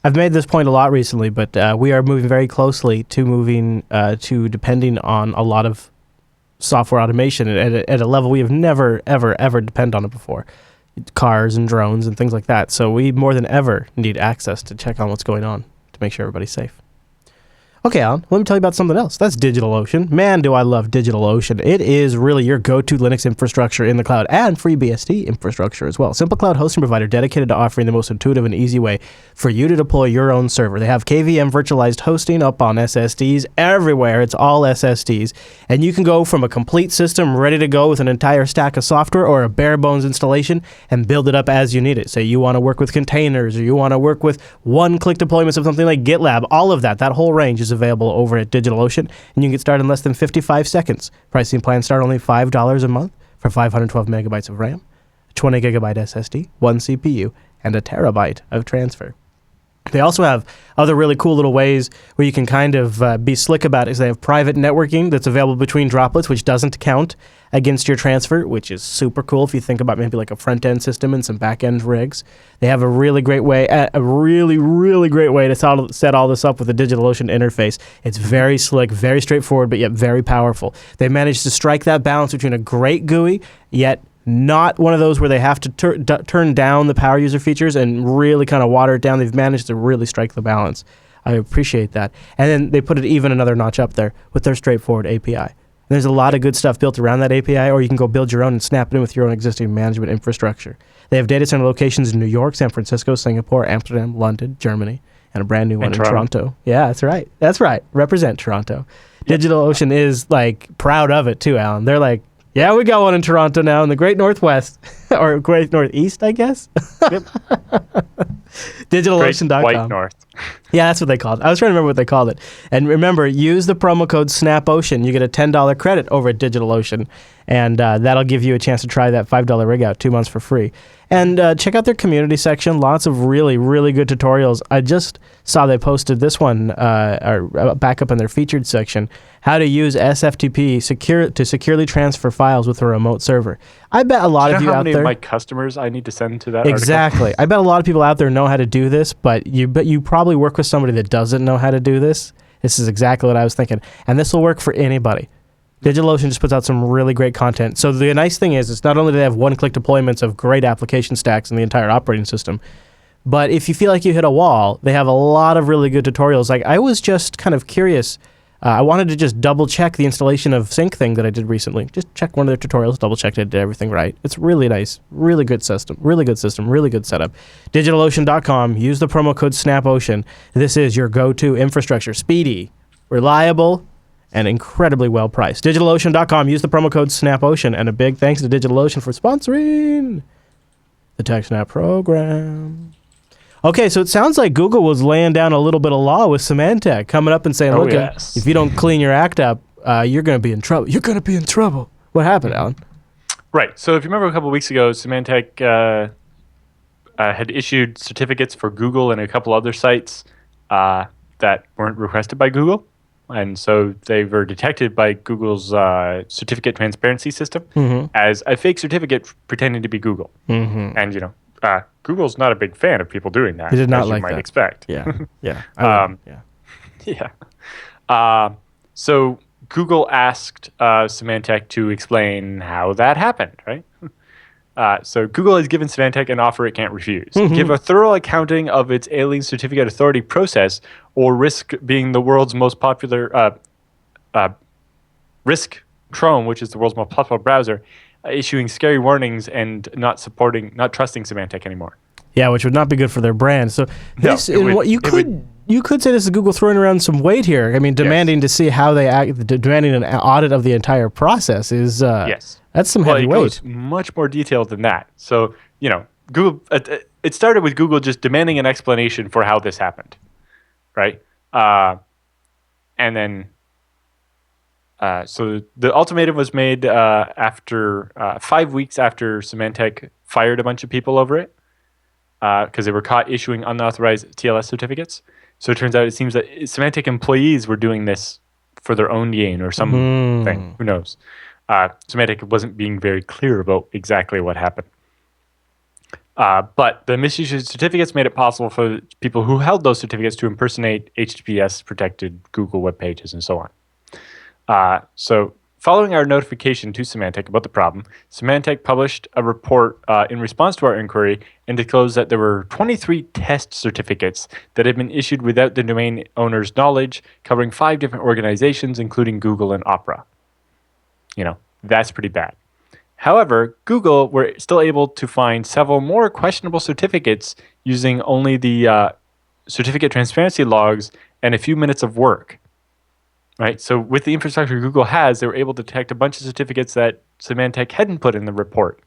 I've made this point a lot recently, but we are moving very closely to depending on a lot of software automation at a level we have never, ever, ever depended on it before. Cars and drones and things like that. So we more than ever need access to check on what's going on to make sure everybody's safe. Okay, Alan, let me tell you about something else. That's DigitalOcean. Man, do I love DigitalOcean. It is really your go-to Linux infrastructure in the cloud and FreeBSD infrastructure as well. Simple cloud hosting provider dedicated to offering the most intuitive and easy way for you to deploy your own server. They have KVM virtualized hosting up on SSDs everywhere. It's all SSDs. And you can go from a complete system ready to go with an entire stack of software or a bare bones installation and build it up as you need it. Say you want to work with containers or you want to work with one-click deployments of something like GitLab. All of that whole range is available over at DigitalOcean, and you can get started in less than 55 seconds. Pricing plans start only $5 a month for 512 megabytes of RAM, a 20 gigabyte SSD, 1 CPU, and a terabyte of transfer. They also have other really cool little ways where you can kind of be slick about it. They have private networking that's available between droplets, which doesn't count against your transfer, which is super cool if you think about maybe like a front-end system and some back-end rigs. They have a really great way, to set all this up with a DigitalOcean interface. It's very slick, very straightforward, but yet very powerful. They managed to strike that balance between a great GUI, yet not one of those where they have to turn down the power user features and really kind of water it down. They've managed to really strike the balance. I appreciate that. And then they put it even another notch up there with their straightforward API. And there's a lot of good stuff built around that API, or you can go build your own and snap it in with your own existing management infrastructure. They have data center locations in New York, San Francisco, Singapore, Amsterdam, London, Germany, and a brand new one in Toronto. Yeah, that's right. That's right. Represent Toronto. Yep. DigitalOcean is like proud of it too, Alan. They're like, yeah, we got one in Toronto now in the Great Northwest, or Great Northeast, I guess. Yep. DigitalOcean.com. Great White North. Yeah, that's what they called it. I was trying to remember what they called it. And remember, use the promo code SNAPOcean. You get a $10 credit over at DigitalOcean, and that'll give you a chance to try that $5 rig out 2 months for free. And check out their community section. Lots of really, really good tutorials. I just saw they posted this one back up in their featured section, how to use SFTP to securely transfer files with a remote server. I bet a lot of you out there... how many of my customers I need to send to that Exactly. I bet a lot of people out there know how to do this, but you probably work with somebody that doesn't know how to do this. This is exactly what I was thinking. And this will work for anybody. DigitalOcean just puts out some really great content. So the nice thing is, it's not only do they have one-click deployments of great application stacks in the entire operating system, but if you feel like you hit a wall, they have a lot of really good tutorials. Like, I was just kind of curious. I wanted to just double-check the installation of SyncThing that I did recently. Just check one of their tutorials, double-check it, did everything right. It's really nice. Really good system, really good setup. DigitalOcean.com. Use the promo code SNAPOcean. This is your go-to infrastructure. Speedy, reliable, and incredibly well priced. DigitalOcean.com. Use the promo code SNAPOcean, and a big thanks to DigitalOcean for sponsoring the TechSNAP program. Okay, so it sounds like Google was laying down a little bit of law with Symantec, coming up and saying, look, if you don't clean your act up, you're going to be in trouble. You're going to be in trouble. What happened, Alan? Right. So if you remember a couple of weeks ago, Symantec had issued certificates for Google and a couple other sites that weren't requested by Google. And so they were detected by Google's certificate transparency system as a fake certificate pretending to be Google. And, Google's not a big fan of people doing that, They did not as like you might that. expect. Yeah. So Google asked Symantec to explain how that happened, right? So Google has given Symantec an offer it can't refuse. Give a thorough accounting of its alien certificate authority process, or risk being the world's most popular risk Chrome, which is the world's most popular browser, issuing scary warnings and not trusting Symantec anymore. Yeah, which would not be good for their brand. So this, you could say this is Google throwing around some weight here. I mean, demanding to see how they act, demanding an audit of the entire process is that's some heavy weight. It goes much more detailed than that. So Google. It started with Google just demanding an explanation for how this happened, right? And then. So the ultimatum was made after 5 weeks after Symantec fired a bunch of people over it because they were caught issuing unauthorized TLS certificates. So it turns out it seems that Symantec employees were doing this for their own gain or something. Who knows? Symantec wasn't being very clear about exactly what happened. But the misused certificates made it possible for people who held those certificates to impersonate HTTPS-protected Google web pages and so on. So following our notification to Symantec about the problem, Symantec published a report in response to our inquiry and disclosed that there were 23 test certificates that had been issued without the domain owner's knowledge, covering 5 different organizations, including Google and Opera. That's pretty bad. However, Google were still able to find several more questionable certificates using only the certificate transparency logs and a few minutes of work. Right, so with the infrastructure Google has, they were able to detect a bunch of certificates that Symantec hadn't put in the report,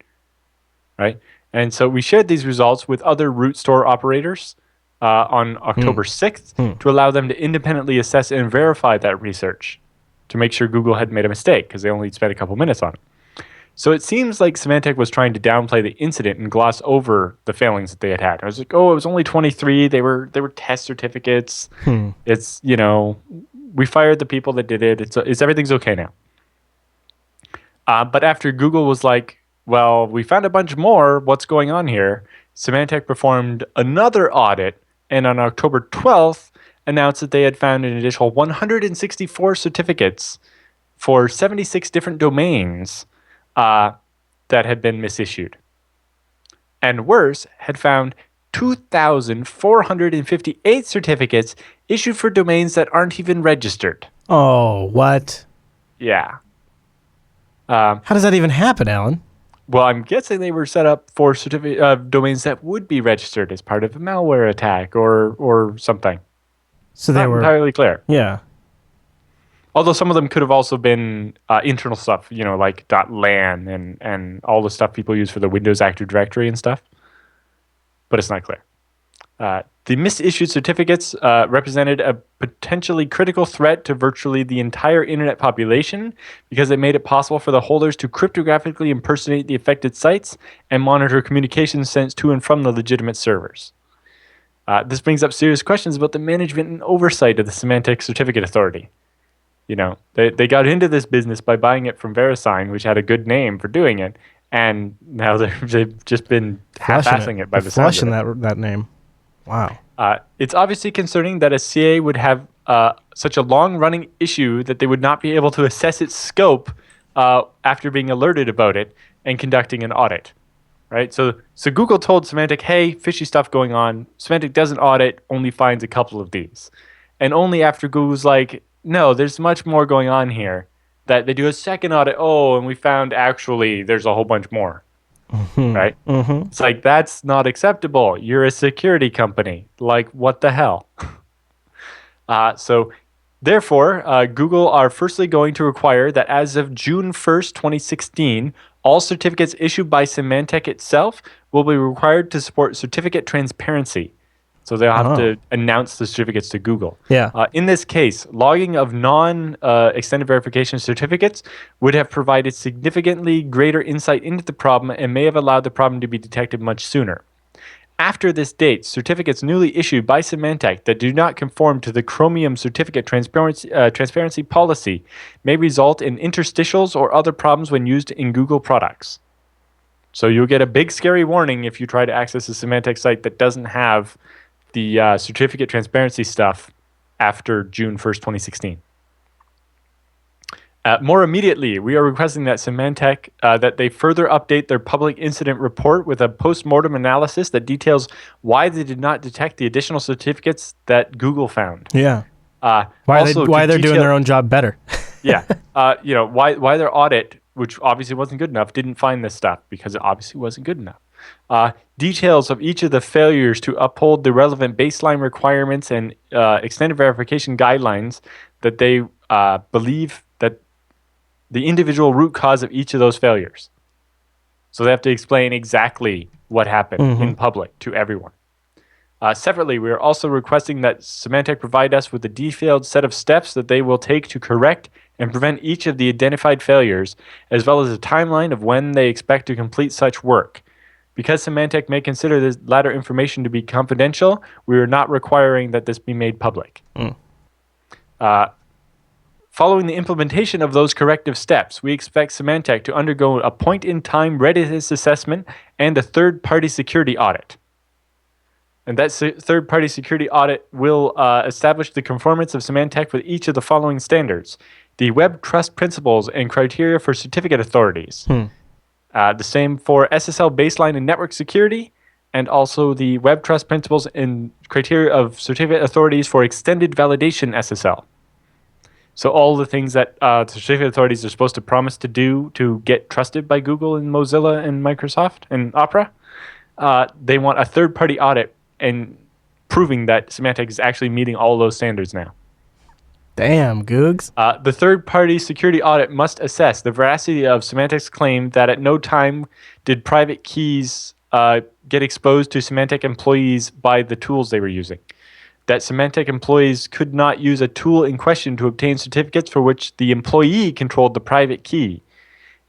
right? And so we shared these results with other root store operators on October 6th to allow them to independently assess and verify that research to make sure Google had made a mistake because they only spent a couple minutes on it. So it seems like Symantec was trying to downplay the incident and gloss over the failings that they had had. I was like, it was only 23. They were test certificates. It's, we fired the people that did it. It's everything's okay now. But after Google was like, well, we found a bunch more. What's going on here? Symantec performed another audit, and on October 12th, announced that they had found an additional 164 certificates for 76 different domains that had been misissued. And worse, had found 2,458 certificates issued for domains that aren't even registered. Oh, what? Yeah. How does that even happen, Alan? Well, I'm guessing they were set up for domains that would be registered as part of a malware attack or something. So they were entirely clear. Yeah. Although some of them could have also been internal stuff, like .lan and all the stuff people use for the Windows Active Directory and stuff. But it's not clear. The misissued certificates represented a potentially critical threat to virtually the entire internet population because it made it possible for the holders to cryptographically impersonate the affected sites and monitor communications sent to and from the legitimate servers. This brings up serious questions about the management and oversight of the Symantec Certificate Authority. They got into this business by buying it from VeriSign, which had a good name for doing it, and now they've just been half-assing it by the sound of it. that name. Wow. It's obviously concerning that a CA would have such a long-running issue that they would not be able to assess its scope after being alerted about it and conducting an audit, right? So Google told Symantec, hey, fishy stuff going on. Symantec does an audit, only finds a couple of these. And only after Google's like, no, there's much more going on here, that they do a second audit, and we found actually there's a whole bunch more. Right? It's like, that's not acceptable. You're a security company. Like, what the hell? So Therefore, Google are firstly going to require that as of June 1st, 2016, all certificates issued by Symantec itself will be required to support certificate transparency. So they'll have to announce the certificates to Google. Yeah. In this case, logging of non-extended verification certificates would have provided significantly greater insight into the problem and may have allowed the problem to be detected much sooner. After this date, certificates newly issued by Symantec that do not conform to the Chromium certificate transparency policy may result in interstitials or other problems when used in Google products. So you'll get a big scary warning if you try to access a Symantec site that doesn't have the certificate transparency stuff after June 1st, 2016. More immediately, we are requesting that Symantec that they further update their public incident report with a post-mortem analysis that details why they did not detect the additional certificates that Google found. Yeah. Why they're doing their own job better. Yeah. Why their audit, which obviously wasn't good enough, didn't find this stuff because it obviously wasn't good enough. Details of each of the failures to uphold the relevant baseline requirements and extended verification guidelines that they believe that the individual root cause of each of those failures. So they have to explain exactly what happened in public to everyone. Separately, we are also requesting that Symantec provide us with a detailed set of steps that they will take to correct and prevent each of the identified failures, as well as a timeline of when they expect to complete such work. Because Symantec may consider this latter information to be confidential, we are not requiring that this be made public. Following the implementation of those corrective steps, we expect Symantec to undergo a point-in-time readiness assessment and a third-party security audit. And that third-party security audit will establish the conformance of Symantec with each of the following standards: the Web Trust Principles and criteria for certificate authorities. The same for SSL baseline and network security, and also the Web Trust Principles and criteria of certificate authorities for extended validation SSL. So all the things that certificate authorities are supposed to promise to do to get trusted by Google and Mozilla and Microsoft and Opera, they want a third-party audit and proving that Symantec is actually meeting all those standards now. Damn, Googs. The third-party security audit must assess the veracity of Symantec's claim that at no time did private keys get exposed to Symantec employees by the tools they were using. That Symantec employees could not use a tool in question to obtain certificates for which the employee controlled the private key.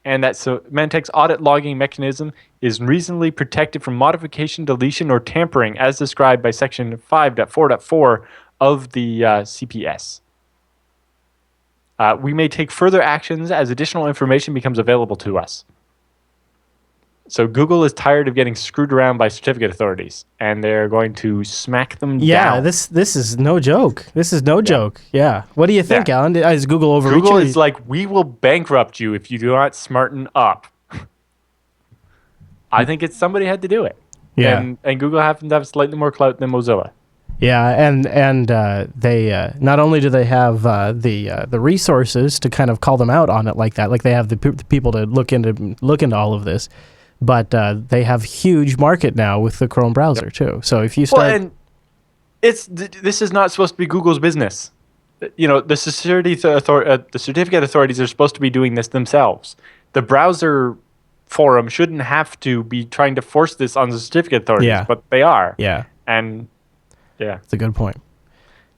And that Symantec's audit logging mechanism is reasonably protected from modification, deletion, or tampering as described by Section 5.4.4 of the CPS. We may take further actions as additional information becomes available to us. So Google is tired of getting screwed around by certificate authorities, and they're going to smack them down. Yeah, this is no joke. This is no joke. Yeah. What do you think, Alan? Is Google overreaching? Google is like, we will bankrupt you if you do not smarten up. I think somebody had to do it. Yeah. And Google happens to have slightly more clout than Mozilla. Yeah, and they not only do they have the resources to kind of call them out on it like that, like they have the people to look into all of this, but they have huge market now with the Chrome browser too. So if you start, and this is not supposed to be Google's business. You know, the certificate authorities are supposed to be doing this themselves. The browser forum shouldn't have to be trying to force this on the certificate authorities, but they are. Yeah, and it's a good point.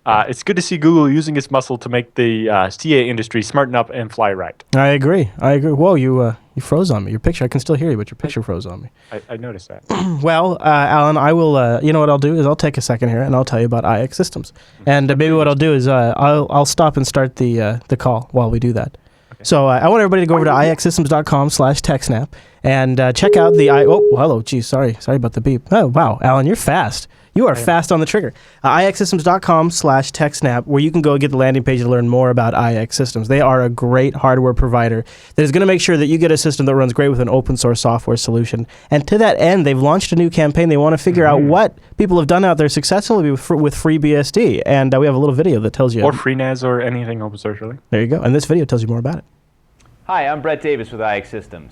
It's good to see Google using its muscle to make the CA industry smarten up and fly right. I agree. Whoa, you froze on me. Your picture, I can still hear you, but your picture froze on me. I noticed that. Well, Alan, I will, you know what I'll do is I'll take a second here and I'll tell you about IX Systems. And maybe what I'll do is I'll stop and start the call while we do that. Okay. So I want everybody to go over to ixsystems.com/TechSNAP and check out the hello, geez, sorry about the beep. Oh, wow, Alan, you're fast. You are fast on the trigger. ixsystems.com/TechSNAP, where you can go get the landing page to learn more about IX Systems. They are a great hardware provider that is going to make sure that you get a system that runs great with an open source software solution. And to that end, they've launched a new campaign. They want to figure out what people have done out there successfully with FreeBSD. And we have a little video that tells you. Or FreeNAS or anything open source, really. There you go. And this video tells you more about it. Hi, I'm Brett Davis with IX Systems.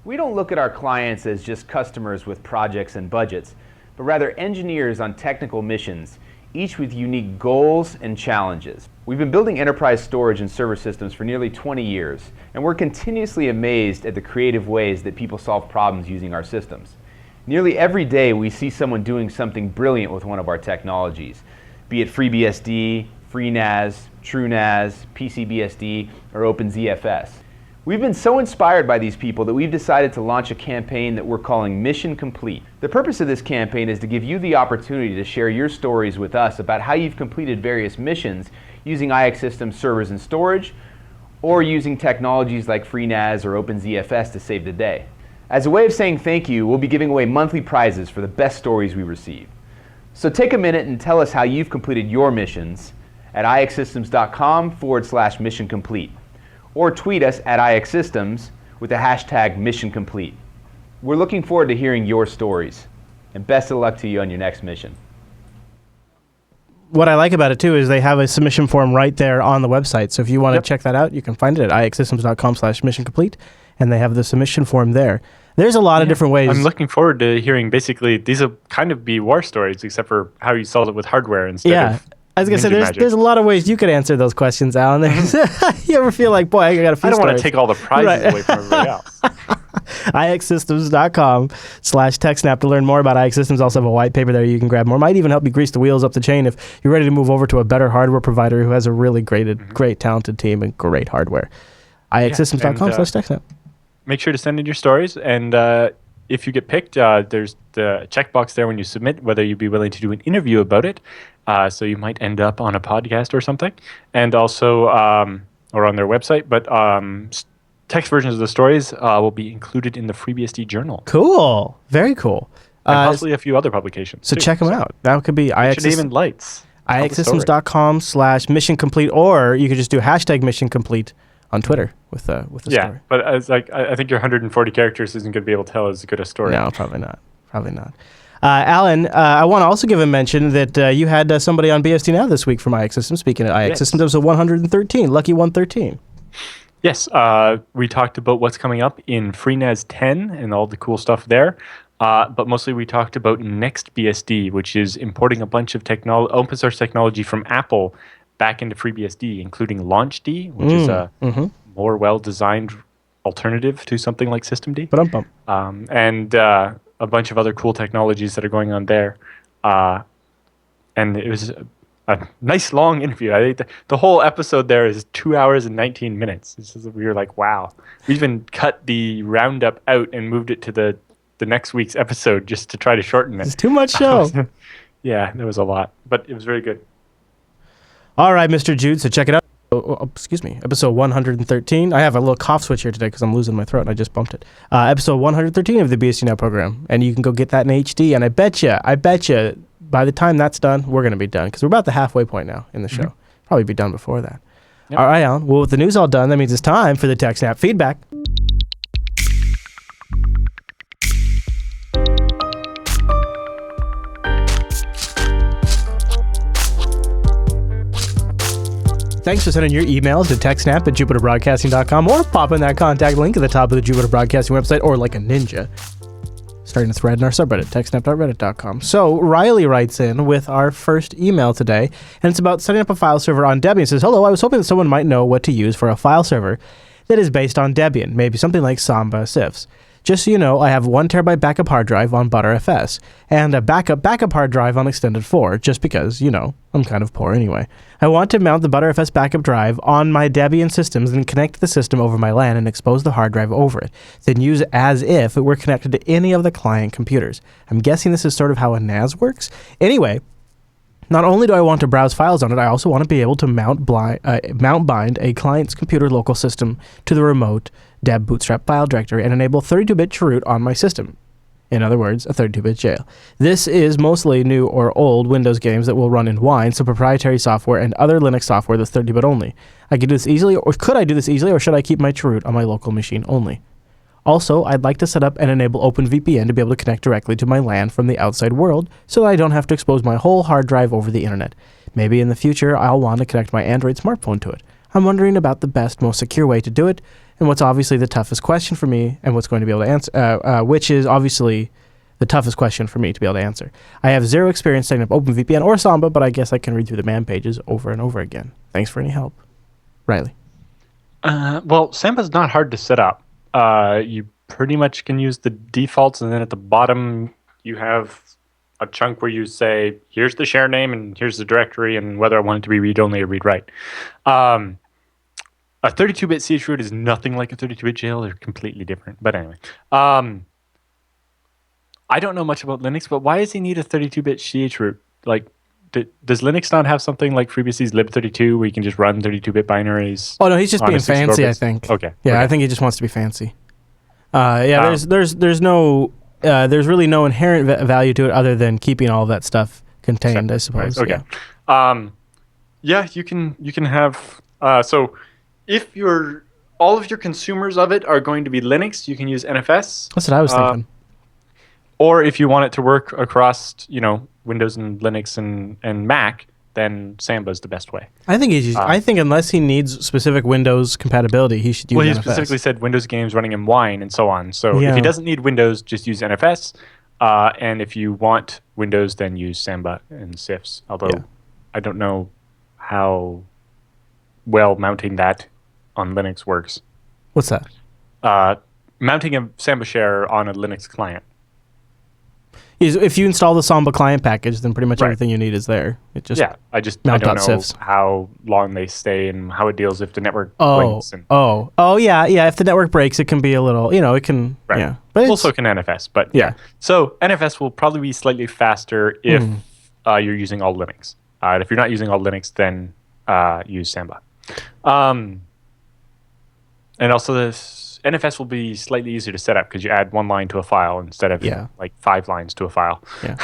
We don't look at our clients as just customers with projects and budgets, but rather engineers on technical missions, each with unique goals and challenges. We've been building enterprise storage and server systems for nearly 20 years, and we're continuously amazed at the creative ways that people solve problems using our systems. Nearly every day we see someone doing something brilliant with one of our technologies, be it FreeBSD, FreeNAS, TrueNAS, PCBSD, or OpenZFS. We've been so inspired by these people that we've decided to launch a campaign that we're calling Mission Complete. The purpose of this campaign is to give you the opportunity to share your stories with us about how you've completed various missions using IX Systems servers and storage, or using technologies like FreeNAS or OpenZFS to save the day. As a way of saying thank you, we'll be giving away monthly prizes for the best stories we receive. So take a minute and tell us how you've completed your missions at ixsystems.com/mission complete, or tweet us at ixsystems with the hashtag Mission Complete. We're looking forward to hearing your stories, and best of luck to you on your next mission. What I like about it too is they have a submission form right there on the website. So if you want to check that out, you can find it at ixsystems.com/mission complete, and they have the submission form there. There's a lot of different ways. I'm looking forward to hearing basically these will kind of be war stories, except for how you solved it with hardware instead of I was going to say, there's a lot of ways you could answer those questions, Alan. You ever feel like, boy, I got a few I don't stories. want to take all the prizes away from everybody else. ixsystems.com/TechSNAP to learn more about IX Systems. Also have a white paper there you can grab more. Might even help you grease the wheels up the chain if you're ready to move over to a better hardware provider who has a really great talented team and great hardware. ixsystems.com/TechSNAP. Make sure to send in your stories, and if you get picked, there's the checkbox there when you submit whether you'd be willing to do an interview about it. So you might end up on a podcast or something, and also or on their website. But text versions of the stories will be included in the FreeBSD journal. Cool, very cool. And possibly a few other publications. So check them out. That could be IX Even lights. ixsystems.com/mission complete, or you could just do hashtag mission complete on Twitter with the story. Yeah, but I think your 140 characters isn't going to be able to tell as good a story. No, probably not. Alan, I want to also give a mention that you had somebody on BSD Now this week from IX Systems. Speaking of IX Systems, there was a 113, lucky 113. Yes, we talked about what's coming up in FreeNAS 10 and all the cool stuff there. But mostly we talked about NextBSD, which is importing a bunch of open source technology from Apple back into FreeBSD, including LaunchD, which is a more well-designed alternative to something like systemd. And a bunch of other cool technologies that are going on there. And it was a nice long interview. I think the whole episode there is 2 hours and 19 minutes. We were like, wow. We even cut the roundup out and moved it to the next week's episode just to try to shorten it. It's too much show. Yeah, there was a lot, but it was very good. All right, Mr. Jude, so check it out. Excuse me, episode 113. I have a little cough switch here today because I'm losing my throat and I just bumped it. Episode 113 of the BSD Now program, and you can go get that in HD. And I bet you, by the time that's done, we're going to be done because we're about the halfway point now in the show. Probably be done before that. Yep. All right, Alan. Well, with the news all done, that means it's time for the TechSNAP feedback. Thanks for sending your emails to TechSNAP@JupiterBroadcasting.com or pop in that contact link at the top of the Jupiter Broadcasting website, or like a ninja, starting a thread in our subreddit, TechSNAP.reddit.com. So Riley writes in with our first email today, and it's about setting up a file server on Debian. It says, hello, I was hoping that someone might know what to use for a file server that is based on Debian, maybe something like Samba Sifs. Just so you know, I have 1 terabyte backup hard drive on ButterFS and a backup hard drive on Extended 4, just because, I'm kind of poor anyway. I want to mount the ButterFS backup drive on my Debian systems and connect the system over my LAN and expose the hard drive over it, then use as if it were connected to any of the client computers. I'm guessing this is sort of how a NAS works. Anyway, not only do I want to browse files on it, I also want to be able to mount bind a client's computer local system to the remote deb bootstrap file directory and enable 32-bit chroot on my system. In other words, a 32-bit jail. This is mostly new or old Windows games that will run in Wine, so proprietary software and other Linux software that's 30-bit only. I could do this easily, or could I do this easily, or should I keep my chroot on my local machine only? Also, I'd like to set up and enable OpenVPN to be able to connect directly to my LAN from the outside world so that I don't have to expose my whole hard drive over the internet. Maybe in the future, I'll want to connect my Android smartphone to it. I'm wondering about the best, most secure way to do it, and what's obviously the toughest question for me, and what's going to be able to answer, which is obviously the toughest question for me to be able to answer. I have zero experience setting up OpenVPN or Samba, but I guess I can read through the man pages over and over again. Thanks for any help. Riley. Well, Samba's not hard to set up. You pretty much can use the defaults, and then at the bottom you have a chunk where you say, here's the share name and here's the directory and whether I want it to be read-only or read-write. A 32-bit CH root is nothing like a 32-bit jail. They're completely different. But anyway. I don't know much about Linux, but why does he need a 32-bit CH root? Like, does Linux not have something like FreeBSD's lib32 where you can just run 32-bit binaries? Oh, no, he's just being fancy, I think. Okay. Yeah, okay. I think he just wants to be fancy. There's really no inherent value to it other than keeping all of that stuff contained, Separate, I suppose. Right. Okay. You can have so if all of your consumers of it are going to be Linux, you can use NFS. That's what I was thinking. Or if you want it to work across, Windows and Linux and Mac, then Samba is the best way. I think unless he needs specific Windows compatibility, he should use NFS. Well, he specifically said Windows games running in Wine and so on. So if he doesn't need Windows, just use NFS. And if you want Windows, then use Samba and CIFS. Although I don't know how well mounting that on Linux works. What's that? Mounting a Samba share on a Linux client. If you install the Samba client package, then pretty much everything you need is there. I don't know CIFS. How long they stay and how it deals if the network blinks. Yeah. If the network breaks, it can be a little, it can. Right. Yeah. But also can NFS, but yeah. So NFS will probably be slightly faster if you're using all Linux. If you're not using all Linux, then use Samba. And also this NFS will be slightly easier to set up because you add one line to a file instead of like 5 lines to a file. Yeah.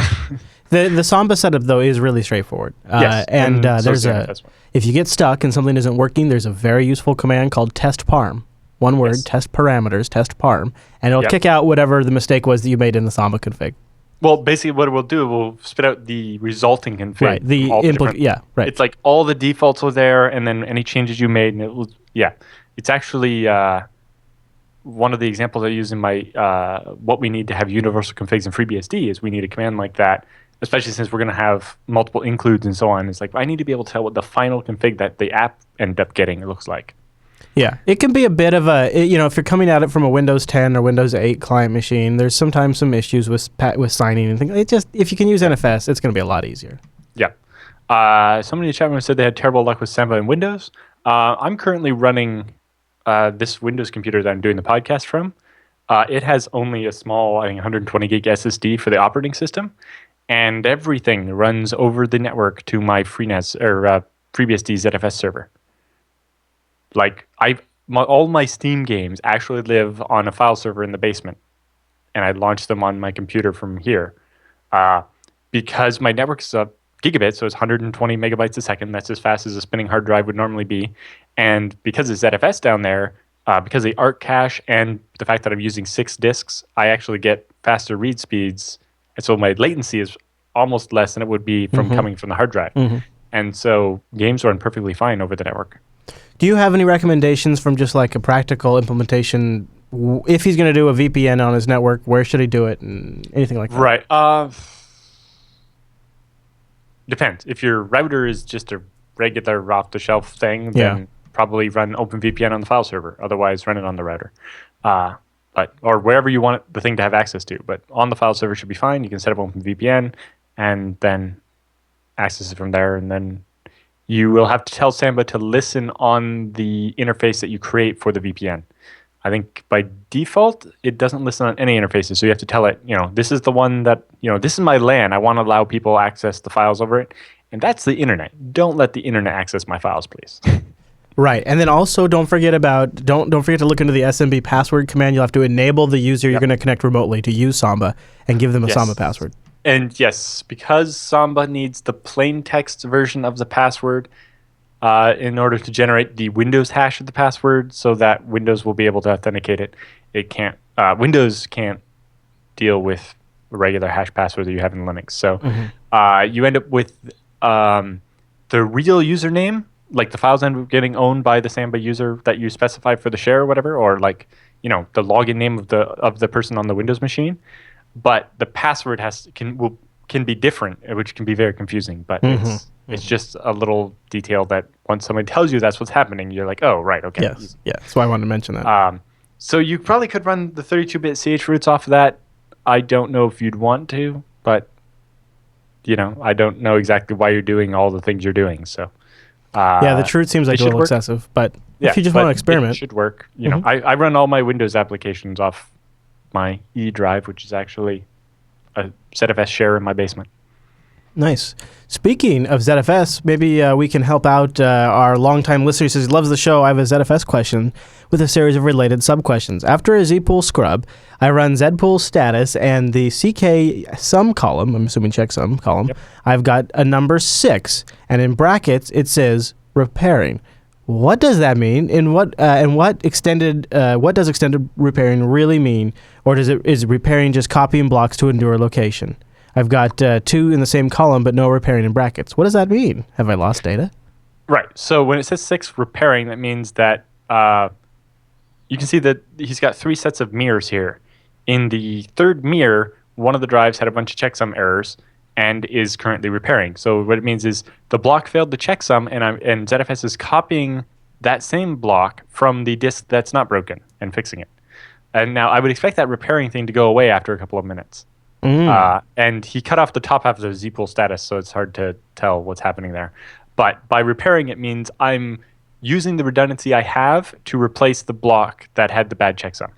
The Samba setup though is really straightforward. Yes, and so if you get stuck and something isn't working, there's a very useful command called test parm. One word, test parameters, test parm, and it'll kick out whatever the mistake was that you made in the Samba config. Well, basically what it will do, it will spit out the resulting config. Right. It's like all the defaults are there and then any changes you made, and it will, it's actually one of the examples I use in my what we need to have universal configs in FreeBSD is we need a command like that, especially since we're going to have multiple includes and so on. It's like I need to be able to tell what the final config that the app ended up getting looks like. Yeah, it can be a bit of if you're coming at it from a Windows 10 or Windows 8 client machine, there's sometimes some issues with signing and things. If you can use NFS, it's going to be a lot easier. Yeah. Somebody in the chat room said they had terrible luck with Samba and Windows. I'm currently running this Windows computer that I'm doing the podcast from. It has only a small, 120 gig SSD for the operating system, and everything runs over the network to my FreeBSD ZFS server. Like all my Steam games actually live on a file server in the basement, and I launch them on my computer from here. Because my network is a gigabit, so it's 120 megabytes a second. That's as fast as a spinning hard drive would normally be. And because it's ZFS down there, because of the ARC cache and the fact that I'm using 6 disks, I actually get faster read speeds. And so my latency is almost less than it would be from coming from the hard drive. And so games run perfectly fine over the network. Do you have any recommendations from just like a practical implementation? If he's going to do a VPN on his network, where should he do it and anything like that? Right. Depends. If your router is just a regular off-the-shelf thing, then probably run OpenVPN on the file server. Otherwise, run it on the router. Or wherever you want the thing to have access to. But on the file server should be fine. You can set up OpenVPN and then access it from there. And then you will have to tell Samba to listen on the interface that you create for the VPN. I think by default, it doesn't listen on any interfaces. So you have to tell it, this is the one that, this is my LAN. I want to allow people access the files over it. And that's the internet. Don't let the internet access my files, please. Right. And then also don't forget to look into the SMB password command. You'll have to enable the user you're going to connect remotely to use Samba and give them a Samba password. And yes, because Samba needs the plain text version of the password in order to generate the Windows hash of the password so that Windows will be able to authenticate it. Windows can't deal with a regular hash password that you have in Linux. So you end up with the real username, like the files end up getting owned by the Samba user that you specify for the share or whatever, or like, the login name of the person on the Windows machine. but the password can be different, which can be very confusing. But it's just a little detail that once somebody tells you that's what's happening, you're like, oh, right, okay. Yes, that's why I wanted to mention that. So you probably could run the 32-bit CH roots off of that. I don't know if you'd want to, but I don't know exactly why you're doing all the things you're doing. So the truth seems like a little excessive, but if you just want to experiment, it should work. I run all my Windows applications off my E drive, which is actually a ZFS share in my basement. Nice. Speaking of ZFS, maybe we can help out our longtime listener who says he loves the show. I have a ZFS question with a series of related sub-questions. After a zpool scrub, I run zpool status and the ck sum column, I'm assuming checksum column, I've got a number 6, and in brackets it says repairing. What does that mean? And what does extended repairing really mean? Or is repairing just copying blocks to a newer location? I've got 2 in the same column, but no repairing in brackets. What does that mean? Have I lost data? Right. So when it says 6 repairing, that means that you can see that he's got 3 sets of mirrors here. In the third mirror, one of the drives had a bunch of checksum errors and is currently repairing. So what it means is the block failed the checksum, and ZFS is copying that same block from the disk that's not broken and fixing it. And now I would expect that repairing thing to go away after a couple of minutes. And he cut off the top half of the zpool status, so it's hard to tell what's happening there. But by repairing, it means I'm using the redundancy I have to replace the block that had the bad checksum.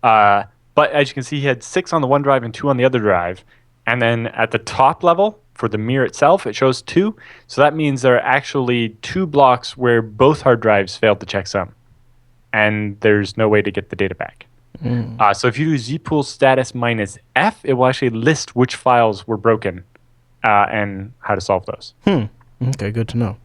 But as you can see, he had 6 on the one drive and 2 on the other drive. And then at the top level, for the mirror itself, it shows 2. So that means there are actually 2 blocks where both hard drives failed the checksum. And there's no way to get the data back. So if you do zpool status -f, it will actually list which files were broken and how to solve those. Okay, good to know.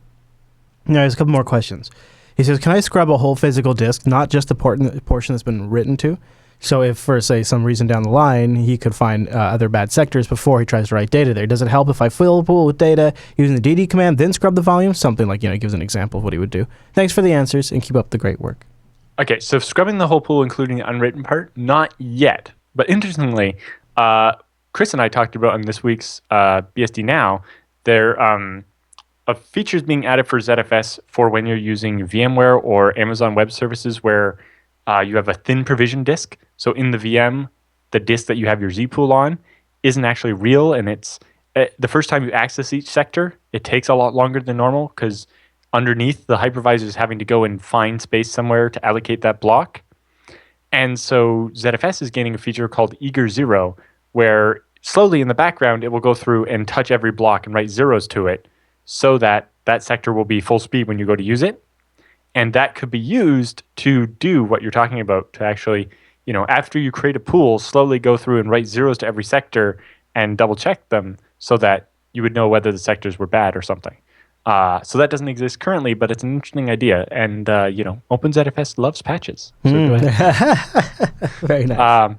Now, there's a couple more questions. He says, can I scrub a whole physical disk, not just the portion that's been written to? So if, for, say, some reason down the line, he could find other bad sectors before he tries to write data there. Does it help if I fill a pool with data using the dd command, then scrub the volume? Something like, gives an example of what he would do. Thanks for the answers, and keep up the great work. Okay, so scrubbing the whole pool, including the unwritten part, not yet. But interestingly, Chris and I talked about in this week's BSD Now, there are features being added for ZFS for when you're using VMware or Amazon Web Services where you have a thin provision disk. So in the VM, the disk that you have your zpool on isn't actually real, and it's the first time you access each sector, it takes a lot longer than normal because underneath, the hypervisor is having to go and find space somewhere to allocate that block. And so ZFS is gaining a feature called eager 0, where slowly in the background, it will go through and touch every block and write zeros to it so that that sector will be full speed when you go to use it. And that could be used to do what you're talking about, to actually, after you create a pool, slowly go through and write zeros to every sector and double check them so that you would know whether the sectors were bad or something. So that doesn't exist currently, but it's an interesting idea. And, OpenZFS loves patches. So go ahead. Very nice.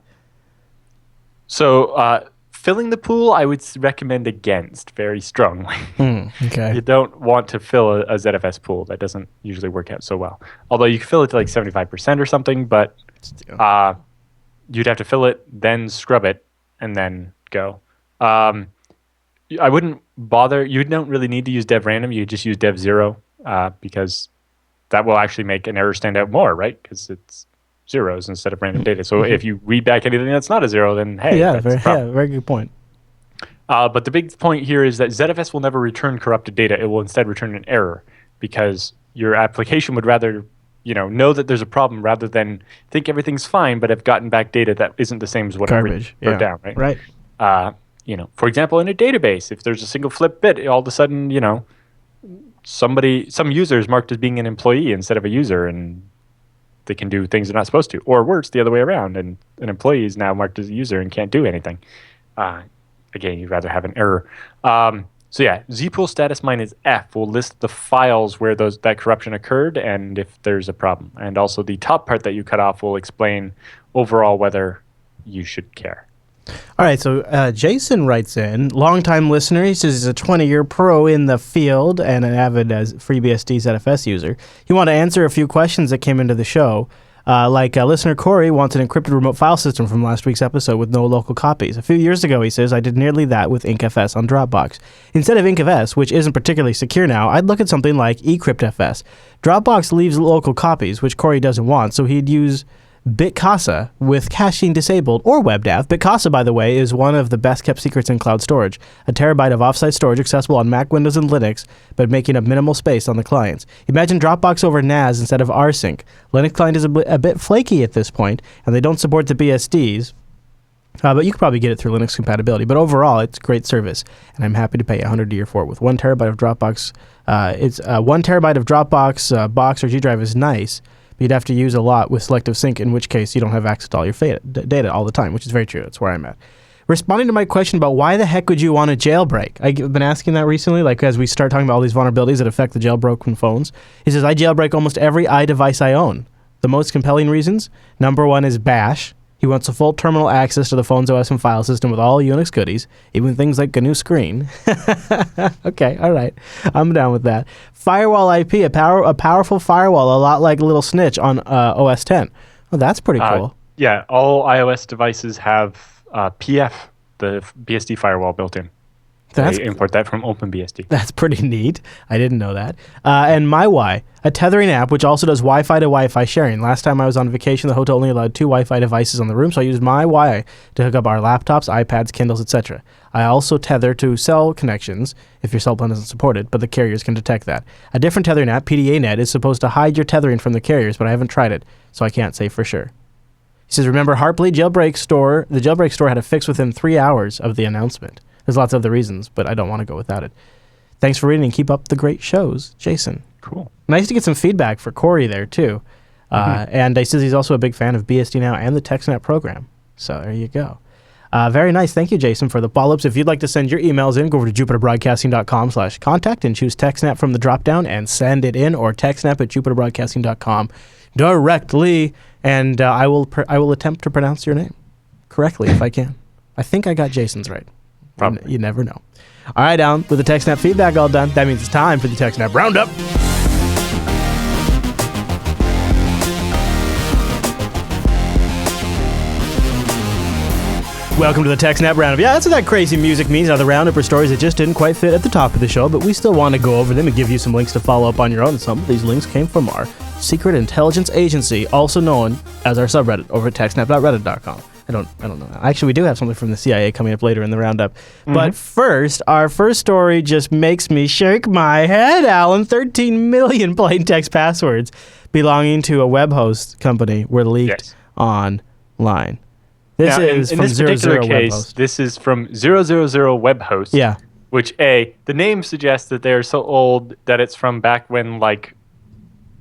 Filling the pool, I would recommend against very strongly. Okay. You don't want to fill a ZFS pool. That doesn't usually work out so well. Although you can fill it to like 75% or something, but you'd have to fill it, then scrub it, and then go. I wouldn't bother. You don't really need to use dev random. You just use dev 0 because that will actually make an error stand out more, right? Because it's zeros instead of random data. So if you read back anything that's not a 0, then hey, that's a problem. Very good point. But the big point here is that ZFS will never return corrupted data. It will instead return an error because your application would rather know that there's a problem rather than think everything's fine but have gotten back data that isn't the same as what Garbage. it wrote down, right? Right. For example, in a database, if there's a single flip bit, all of a sudden, some user is marked as being an employee instead of a user, and they can do things they're not supposed to. Or worse, the other way around, and an employee is now marked as a user and can't do anything. Again, you'd rather have an error. Zpool status -f will list the files where that corruption occurred and if there's a problem. And also the top part that you cut off will explain overall whether you should care. All right, so Jason writes in, longtime listener. He says he's a 20-year pro in the field and an avid FreeBSD ZFS user. He wanted to answer a few questions that came into the show. Listener Corey wants an encrypted remote file system from last week's episode with no local copies. A few years ago, he says, I did nearly that with InkFS on Dropbox. Instead of InkFS, which isn't particularly secure now, I'd look at something like eCryptFS. Dropbox leaves local copies, which Corey doesn't want, so he'd use Bitcasa with caching disabled or WebDAV. Bitcasa, by the way, is one of the best kept secrets in cloud storage. A terabyte of offsite storage accessible on Mac, Windows, and Linux, but making up minimal space on the clients. Imagine Dropbox over NAS instead of rsync. Linux client is a bit flaky at this point, and they don't support the BSDs. But you could probably get it through Linux compatibility. But overall, it's great service, and I'm happy to pay $100 a year for it. With 1 terabyte of Dropbox, 1 terabyte of Dropbox box or G drive is nice. But you'd have to use a lot with selective sync, in which case you don't have access to all your data all the time, which is very true. That's where I'm at. Responding to my question about why the heck would you want a jailbreak? I've been asking that recently, as we start talking about all these vulnerabilities that affect the jailbroken phones. He says, I jailbreak almost every iDevice I own. The most compelling reasons, number one is Bash. He wants a full terminal access to the phone's OS and file system with all Unix goodies, even things like GNU Screen. Okay, all right. I'm down with that. Firewall IP, a powerful firewall, a lot like Little Snitch on OS 10. Well, that's pretty cool. Yeah, all iOS devices have PF, the BSD firewall built in. They import that from OpenBSD. That's pretty neat. I didn't know that. And MyWi, a tethering app which also does Wi-Fi to Wi-Fi sharing. Last time I was on vacation, the hotel only allowed 2 Wi-Fi devices on the room, so I used MyWi to hook up our laptops, iPads, Kindles, etc. I also tether to cell connections if your cell plan isn't supported, but the carriers can detect that. A different tethering app, PDANet, is supposed to hide your tethering from the carriers, but I haven't tried it, so I can't say for sure. He says, remember Heartbleed jailbreak store? The jailbreak store had a fix within 3 hours of the announcement. There's lots of other reasons, but I don't want to go without it. Thanks for reading and keep up the great shows, Jason. Cool. Nice to get some feedback for Corey there, too. And he says he's also a big fan of BSD Now and the TechSNAP program. So there you go. Very nice. Thank you, Jason, for the follow-ups. If you'd like to send your emails in, go over to jupiterbroadcasting.com/contact and choose TechSNAP from the drop-down and send it in, or techsnap@jupiterbroadcasting.com directly. And I will attempt to pronounce your name correctly if I can. I think I got Jason's right. Probably. You never know. All right, Alan, with the TechSNAP feedback all done, that means it's time for the TechSNAP Roundup. Welcome to the TechSNAP Roundup. Yeah, that's what that crazy music means. Now, the Roundup are stories that just didn't quite fit at the top of the show, but we still want to go over them and give you some links to follow up on your own. And some of these links came from our secret intelligence agency, also known as our subreddit over at techsnap.reddit.com. I don't know. Actually, we do have something from the CIA coming up later in the roundup. But first, our first story just makes me shake my head, Alan. 13 million plain text passwords belonging to a web host company were leaked online. This is from in this particular case, Webhost. this is from 000 Webhost. Yeah. Which, the name suggests that they're so old that it's from back when,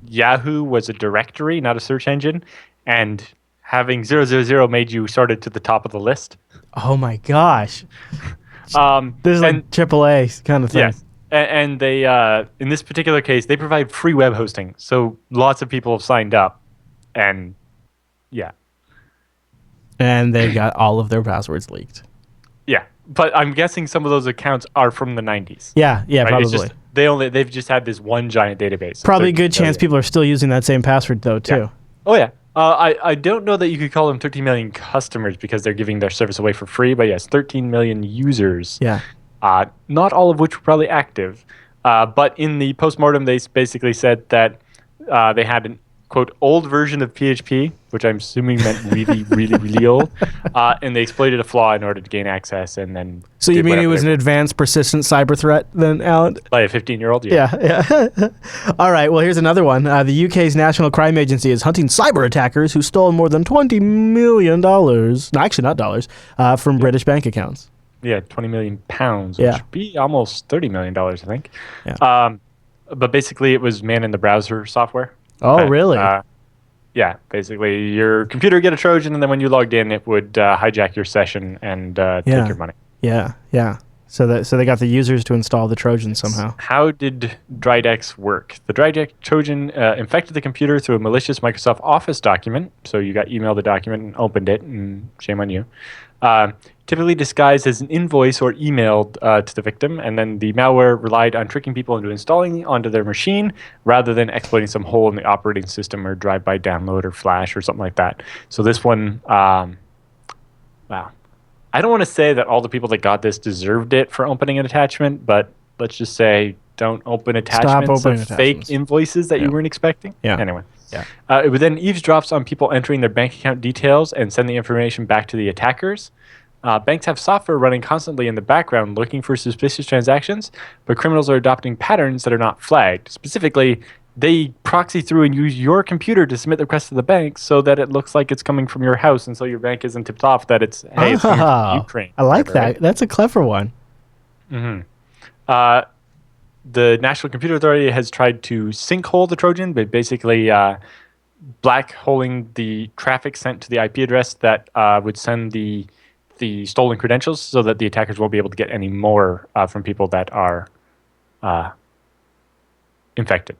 Yahoo was a directory, not a search engine, and having 000 made you sorted to the top of the list. Oh my gosh. This is like AAA kind of thing. Yes. And they, in this particular case, they provide free web hosting. So lots of people have signed up. And yeah. And they got all of their passwords leaked. Yeah. But I'm guessing some of those accounts are from the 90s. Yeah, right? probably. They've just had this one giant database. Probably a good chance people are still using that same password, though, too. Yeah. Oh, yeah. I don't know that you could call them 13 million customers because they're giving their service away for free, but yes, 13 million users. Yeah. Not all of which were probably active. But in the postmortem, they basically said that they had an, quote, old version of PHP, which I'm assuming meant really, really, really old. And they exploited a flaw in order to gain access and then... So you mean it was an advanced persistent cyber threat then, Alan? By a 15-year-old? Yeah. All right, well, here's another one. The UK's National Crime Agency is hunting cyber attackers who stole more than $20 million, no, actually not dollars, from British bank accounts. Yeah, 20 million pounds, which would be almost $30 million, I think. Yeah. But basically, it was man-in-the-browser software. Oh, really? Yeah, basically, your computer get a Trojan, and then when you logged in, it would hijack your session and take your money. Yeah. So they got the users to install the Trojan somehow. How did Dridex work? The Dridex Trojan infected the computer through a malicious Microsoft Office document. So you got emailed the document and opened it, and shame on you. Typically disguised as an invoice or emailed to the victim, and then the malware relied on tricking people into installing it onto their machine rather than exploiting some hole in the operating system or drive-by download or flash or something like that. So this one, wow. I don't want to say that all the people that got this deserved it for opening an attachment, but let's just say don't open attachments of fake invoices that you weren't expecting. Yeah. Anyway. Yeah. It would then eavesdrops on people entering their bank account details and send the information back to the attackers. Banks have software running constantly in the background looking for suspicious transactions, but criminals are adopting patterns that are not flagged. Specifically, they proxy through and use your computer to submit the request to the bank so that it looks like it's coming from your house, and so your bank isn't tipped off that it's, hey, it's coming from Ukraine. I like that. Right? That's a clever one. Mm-hmm. The National Computer Authority has tried to sinkhole the Trojan, but basically black holing the traffic sent to the IP address that would send the stolen credentials so that the attackers won't be able to get any more from people that are infected.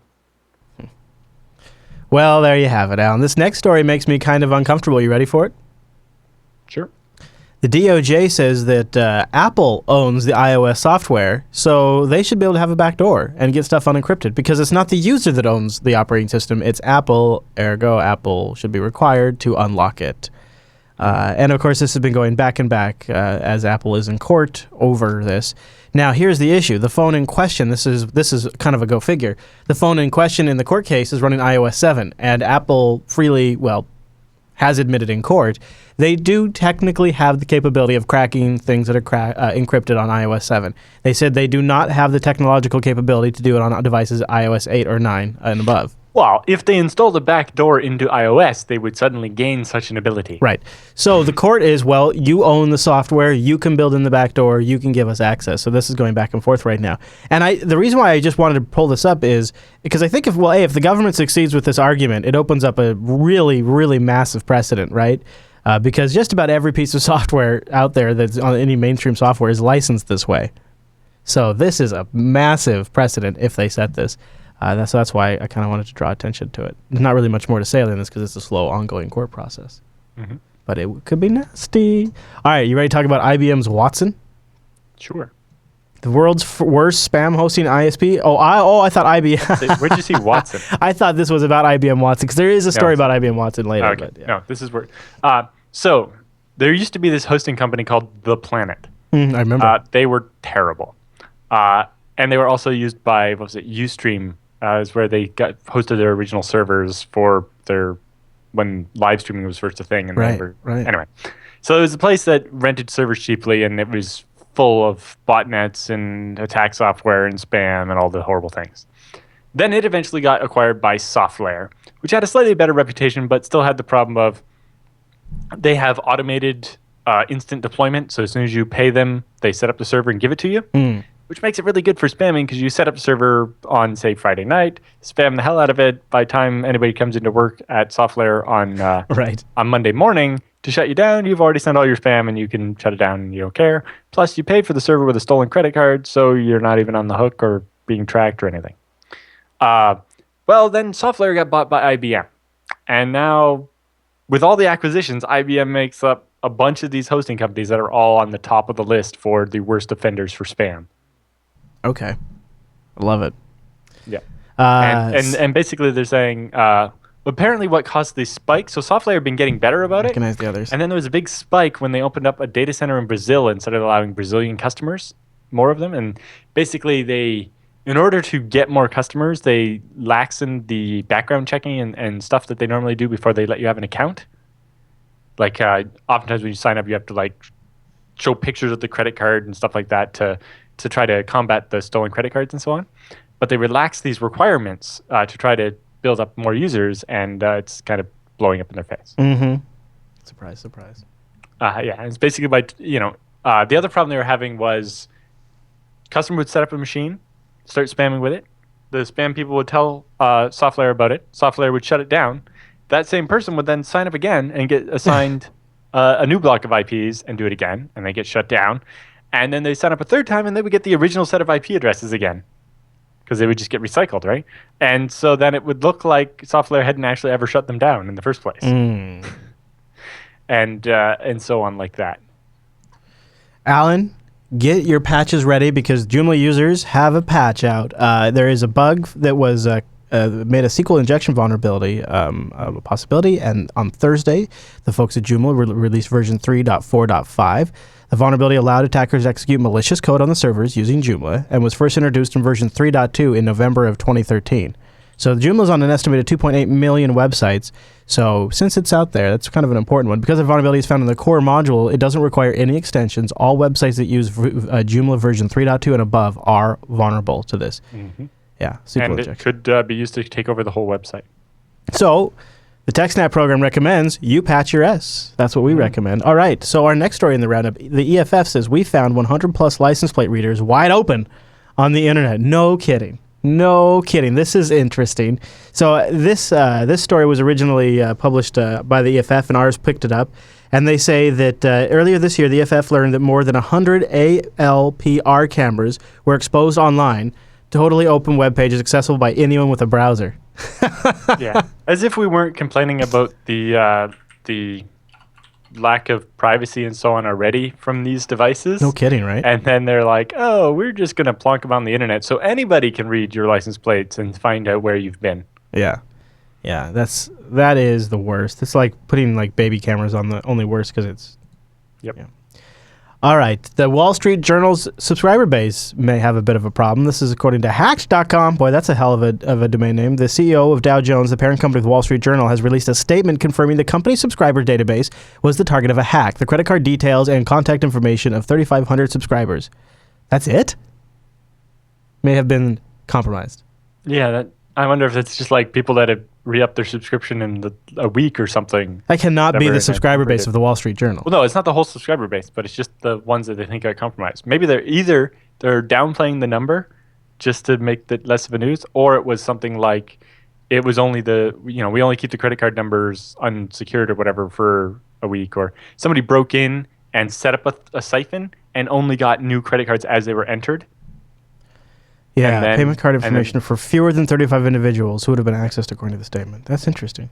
Well, there you have it, Alan. This next story makes me kind of uncomfortable. You ready for it? Sure. The DOJ says that Apple owns the iOS software, so they should be able to have a backdoor and get stuff unencrypted because it's not the user that owns the operating system. It's Apple, ergo Apple should be required to unlock it. And, of course, this has been going back and back as Apple is in court over this. Now, here's the issue. The phone in question, this is kind of a go figure. The phone in question in the court case is running iOS 7, and Apple freely, has admitted in court, they do technically have the capability of cracking things that are encrypted on iOS 7. They said they do not have the technological capability to do it on devices iOS 8 or 9 and above. Well, if they installed a backdoor into iOS, they would suddenly gain such an ability. Right. So the court is, you own the software, you can build in the backdoor, you can give us access. So this is going back and forth right now. And the reason why I just wanted to pull this up is because I think if the government succeeds with this argument, it opens up a really, really massive precedent, right? Because just about every piece of software out there that's on any mainstream software is licensed this way. So this is a massive precedent if they set this. That's why I kind of wanted to draw attention to it. There's not really much more to say than this because it's a slow, ongoing court process. Mm-hmm. But it could be nasty. All right, you ready to talk about IBM's Watson? Sure. The world's worst spam hosting ISP? I thought IBM. Where'd you see Watson? I thought this was about IBM Watson because there is a story about IBM Watson later. Okay. But, yeah. No, this is where. So there used to be this hosting company called The Planet. I remember. They were terrible. And they were also used by, Ustream. Is where they hosted their original servers for when live streaming was first a thing. And right. Anyway, so it was a place that rented servers cheaply, and it was full of botnets and attack software and spam and all the horrible things. Then it eventually got acquired by SoftLayer, which had a slightly better reputation, but still had the problem of they have automated instant deployment. So as soon as you pay them, they set up the server and give it to you. Which makes it really good for spamming because you set up a server on, say, Friday night, spam the hell out of it. By the time anybody comes into work at SoftLayer on Monday morning to shut you down, you've already sent all your spam and you can shut it down and you don't care. Plus, you paid for the server with a stolen credit card, so you're not even on the hook or being tracked or anything. Then SoftLayer got bought by IBM. And now, with all the acquisitions, IBM makes up a bunch of these hosting companies that are all on the top of the list for the worst offenders for spam. Okay. I love it. Yeah. And basically they're saying apparently what caused the spike, so SoftLayer have been getting better about it. Recognize the others. And then there was a big spike when they opened up a data center in Brazil and started allowing Brazilian customers, more of them. And basically in order to get more customers, they laxened the background checking and stuff that they normally do before they let you have an account. Like oftentimes when you sign up, you have to show pictures of the credit card and stuff like that to try to combat the stolen credit cards and so on. But they relaxed these requirements to try to build up more users, and it's kind of blowing up in their face. Mm-hmm. Surprise. It's basically the other problem they were having was customer would set up a machine, start spamming with it. The spam people would tell SoftLayer about it. SoftLayer would shut it down. That same person would then sign up again and get assigned a new block of IPs and do it again, and they get shut down. and then they sign up a third time, and they would get the original set of IP addresses again, because they would just get recycled, right? And so then it would look like SoftLayer hadn't actually ever shut them down in the first place, and so on like that. Alan, get your patches ready because Joomla users have a patch out. There is a bug that was made a SQL injection vulnerability a possibility, and on Thursday, the folks at Joomla released version 3.4.5. The vulnerability allowed attackers to execute malicious code on the servers using Joomla and was first introduced in version 3.2 in November of 2013. So Joomla is on an estimated 2.8 million websites. So since it's out there, that's kind of an important one. Because the vulnerability is found in the core module, it doesn't require any extensions. All websites that use Joomla version 3.2 and above are vulnerable to this. Yeah, SQL And injection. it could be used to take over the whole website. So the TechSNAP program recommends you patch your S. That's what we recommend. All right, so our next story in the roundup, the EFF says we found 100 plus license plate readers wide open on the internet. No kidding. No kidding. This is interesting. So this story was originally published by the EFF, and ours picked it up. And they say that earlier this year, the EFF learned that more than 100 ALPR cameras were exposed online, totally open web pages accessible by anyone with a browser. Yeah, as if we weren't complaining about the lack of privacy and so on already from these devices. No kidding, right? And then they're like, oh, we're just going to plonk them on the internet so anybody can read your license plates and find out where you've been. Yeah. Yeah, that is the worst. It's like putting like baby cameras on the only worse because it's... Yep. Yeah. All right. The Wall Street Journal's subscriber base may have a bit of a problem. This is according to Hacked.com. Boy, that's a hell of a domain name. The CEO of Dow Jones, the parent company of the Wall Street Journal, has released a statement confirming the company's subscriber database was the target of a hack. The credit card details and contact information of 3,500 subscribers. That's it? May have been compromised. Yeah, I wonder if it's just like people that have re-upped their subscription in a week or something. That cannot be Never the subscriber base incorporated. of the Wall Street Journal. Well, no, it's not the whole subscriber base, but it's just the ones that they think got compromised. Maybe they're downplaying the number just to make it less of a news, or it was something like it was only we only keep the credit card numbers unsecured or whatever for a week, or somebody broke in and set up a siphon and only got new credit cards as they were entered. Yeah, And then- payment card and then- information for fewer than 35 individuals who would have been accessed according to the statement. That's interesting.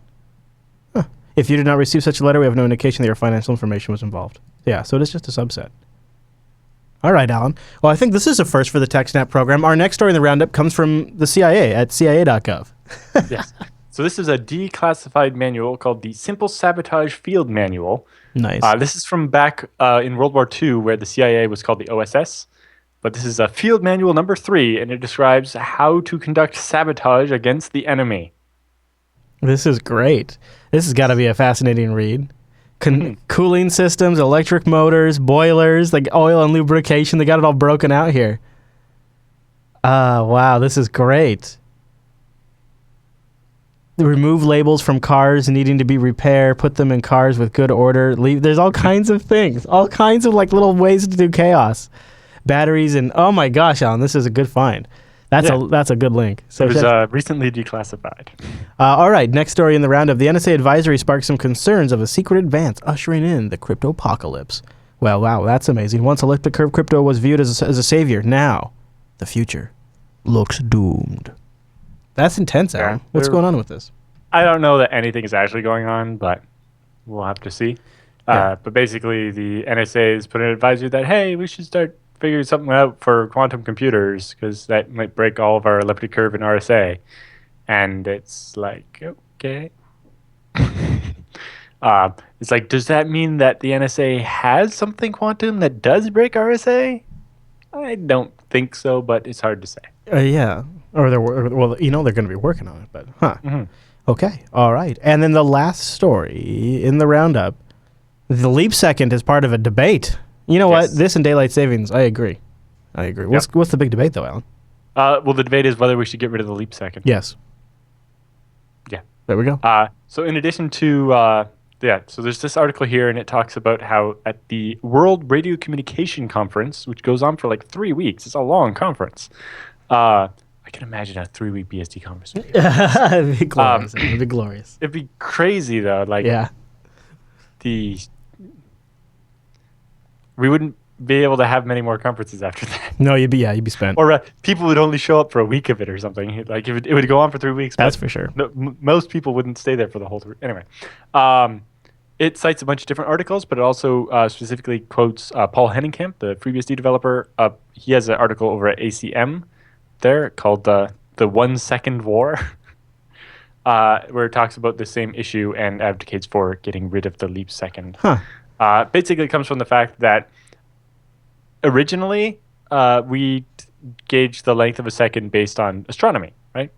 Huh. If you did not receive such a letter, we have no indication that your financial information was involved. Yeah, so it is just a subset. All right, Alan. Well, I think this is a first for the TechSNAP program. Our next story in the roundup comes from the CIA at cia.gov. Yes. So this is a declassified manual called the Simple Sabotage Field Manual. Nice. This is from back in World War II, where the CIA was called the OSS. But this is a field manual number 3, and it describes how to conduct sabotage against the enemy. This is great. This has got to be a fascinating read. Cooling systems, electric motors, boilers, like oil and lubrication. They got it all broken out here. Wow, this is great. Remove labels from cars needing to be repaired, put them in cars with good order. There's all kinds of things, all kinds of like little ways to do chaos. Batteries and oh my gosh, Alan, this is a good find. That's a good link. So It was recently declassified. all right, next story in the roundup. The NSA advisory sparked some concerns of a secret advance ushering in the crypto-apocalypse. Well, wow, that's amazing. Once elliptic curve crypto was viewed as a savior, now the future looks doomed. That's intense, Alan. Yeah, What's going on with this? I don't know that anything is actually going on, but we'll have to see. Yeah. But basically, the NSA has put an advisory that, hey, we should start figuring something out for quantum computers because that might break all of our elliptic curve and RSA. And it's like, okay. It's like, does that mean that the NSA has something quantum that does break RSA? I don't think so, but it's hard to say. Yeah. Or they're going to be working on it, but Okay. All right. And then the last story in the roundup, the leap second is part of a debate. You know what? This and daylight savings, I agree. What's the big debate though, Alan? Well, the debate is whether we should get rid of the leap second. Yes. Yeah. There we go. So in addition to so there's this article here, and it talks about how at the World Radio Communication Conference, which goes on for like 3 weeks, it's a long conference. I can imagine a 3-week BSD conference would be. It'd be glorious. It'd be glorious. It'd be crazy though. Like Yeah. we wouldn't be able to have many more conferences after that. No, you'd be spent. Or people would only show up for a week of it or something. Like it would go on for 3 weeks. That's for sure. No, most people wouldn't stay there for the whole 3. Anyway, it cites a bunch of different articles, but it also specifically quotes Paul Henningkamp, the FreeBSD developer. He has an article over at ACM there called the 1 Second War, where it talks about the same issue and advocates for getting rid of the leap second. Basically, it comes from the fact that originally we gauged the length of a second based on astronomy, right?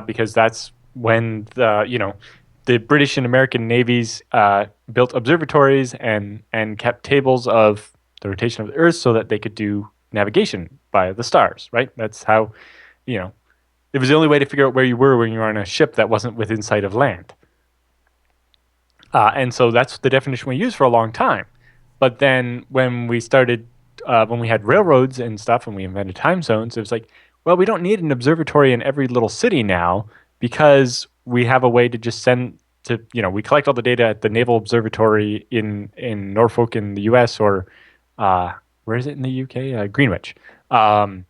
Because that's when the British and American navies built observatories and kept tables of the rotation of the Earth so that they could do navigation by the stars, right? That's how, it was the only way to figure out where you were when you were on a ship that wasn't within sight of land. And so that's the definition we used for a long time. But then when we started, when we had railroads and stuff and we invented time zones, it was like, well, we don't need an observatory in every little city now because we have a way to just send to, we collect all the data at the Naval Observatory in Norfolk in the US or where is it in the UK? Greenwich. And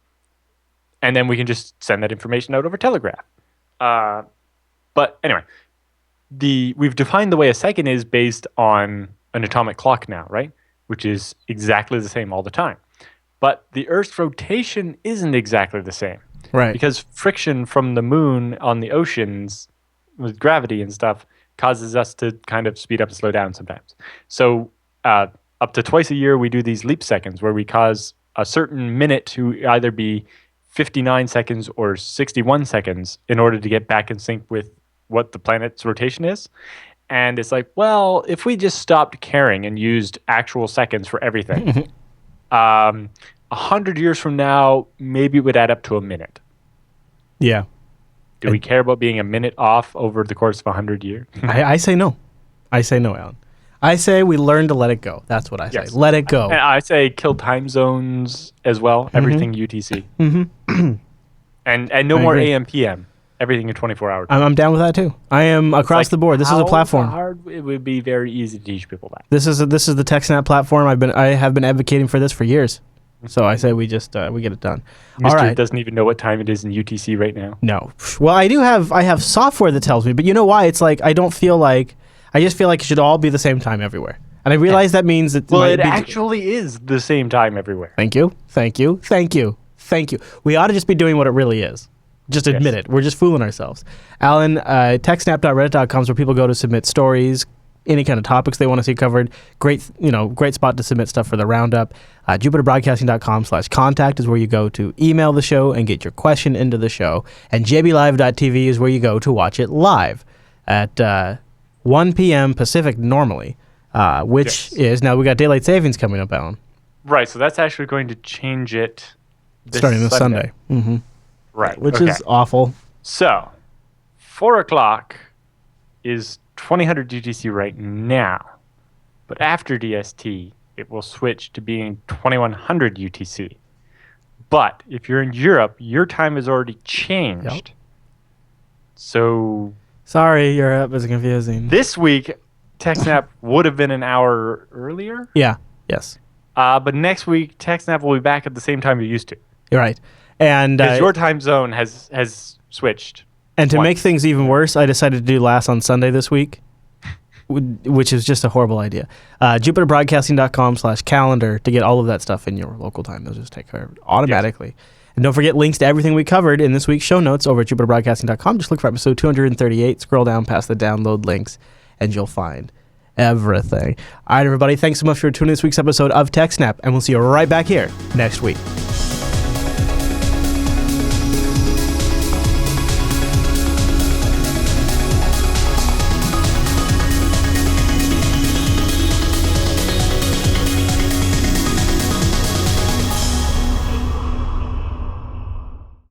then we can just send that information out over telegraph. But anyway, we've defined the way a second is based on an atomic clock now, right? Which is exactly the same all the time. But the Earth's rotation isn't exactly the same. Right. Because friction from the moon on the oceans with gravity and stuff causes us to kind of speed up and slow down sometimes. So up to twice a year, we do these leap seconds where we cause a certain minute to either be 59 seconds or 61 seconds in order to get back in sync with what the planet's rotation is. And it's like, well, if we just stopped caring and used actual seconds for everything, 100 years from now, maybe it would add up to a minute. Yeah. Do we care about being a minute off over the course of 100 years? I say no. I say no, Alan. I say we learn to let it go. That's what I say. Yes. Let it go. And I say kill time zones as well. Everything UTC. And no more agree. AM PM. Everything in 24 hours. I'm down with that too. I am across the board. This is a platform. Hard, it would be very easy to teach people that. This is the TechSNAP platform. I have been advocating for this for years. So I say we just we get it done. Mr. All right. doesn't even know what time it is in UTC right now. No. Well, I have software that tells me, but you know why? It's like I just feel like it should all be the same time everywhere. And I realize that means that it actually is the same time everywhere. Thank you. We ought to just be doing what it really is. Just admit it. We're just fooling ourselves. Alan, techsnap.reddit.com is where people go to submit stories, any kind of topics they want to see covered. Great spot to submit stuff for the roundup. JupiterBroadcasting.com/contact is where you go to email the show and get your question into the show. And jblive.tv is where you go to watch it live at 1 p.m. Pacific normally, which is, now we got daylight savings coming up, Alan. Right, so that's actually going to change it starting this Sunday. Mm-hmm. Right. Which is awful. So, 4 o'clock is 2000 UTC right now. But after DST, it will switch to being 2100 UTC. But if you're in Europe, your time has already changed. Yep. So... Sorry, Europe is confusing. This week, TechSNAP would have been an hour earlier. Yeah. Yes. But next week, TechSNAP will be back at the same time you used to. You're right. And because your time zone has switched. And to make things even worse, I decided to do last on Sunday this week, which is just a horrible idea. JupiterBroadcasting.com/calendar to get all of that stuff in your local time. They'll just take care of it automatically. Yes. And don't forget links to everything we covered in this week's show notes over at JupiterBroadcasting.com. Just look for episode 238, scroll down past the download links, and you'll find everything. All right, everybody, thanks so much for tuning in this week's episode of TechSNAP, and we'll see you right back here next week.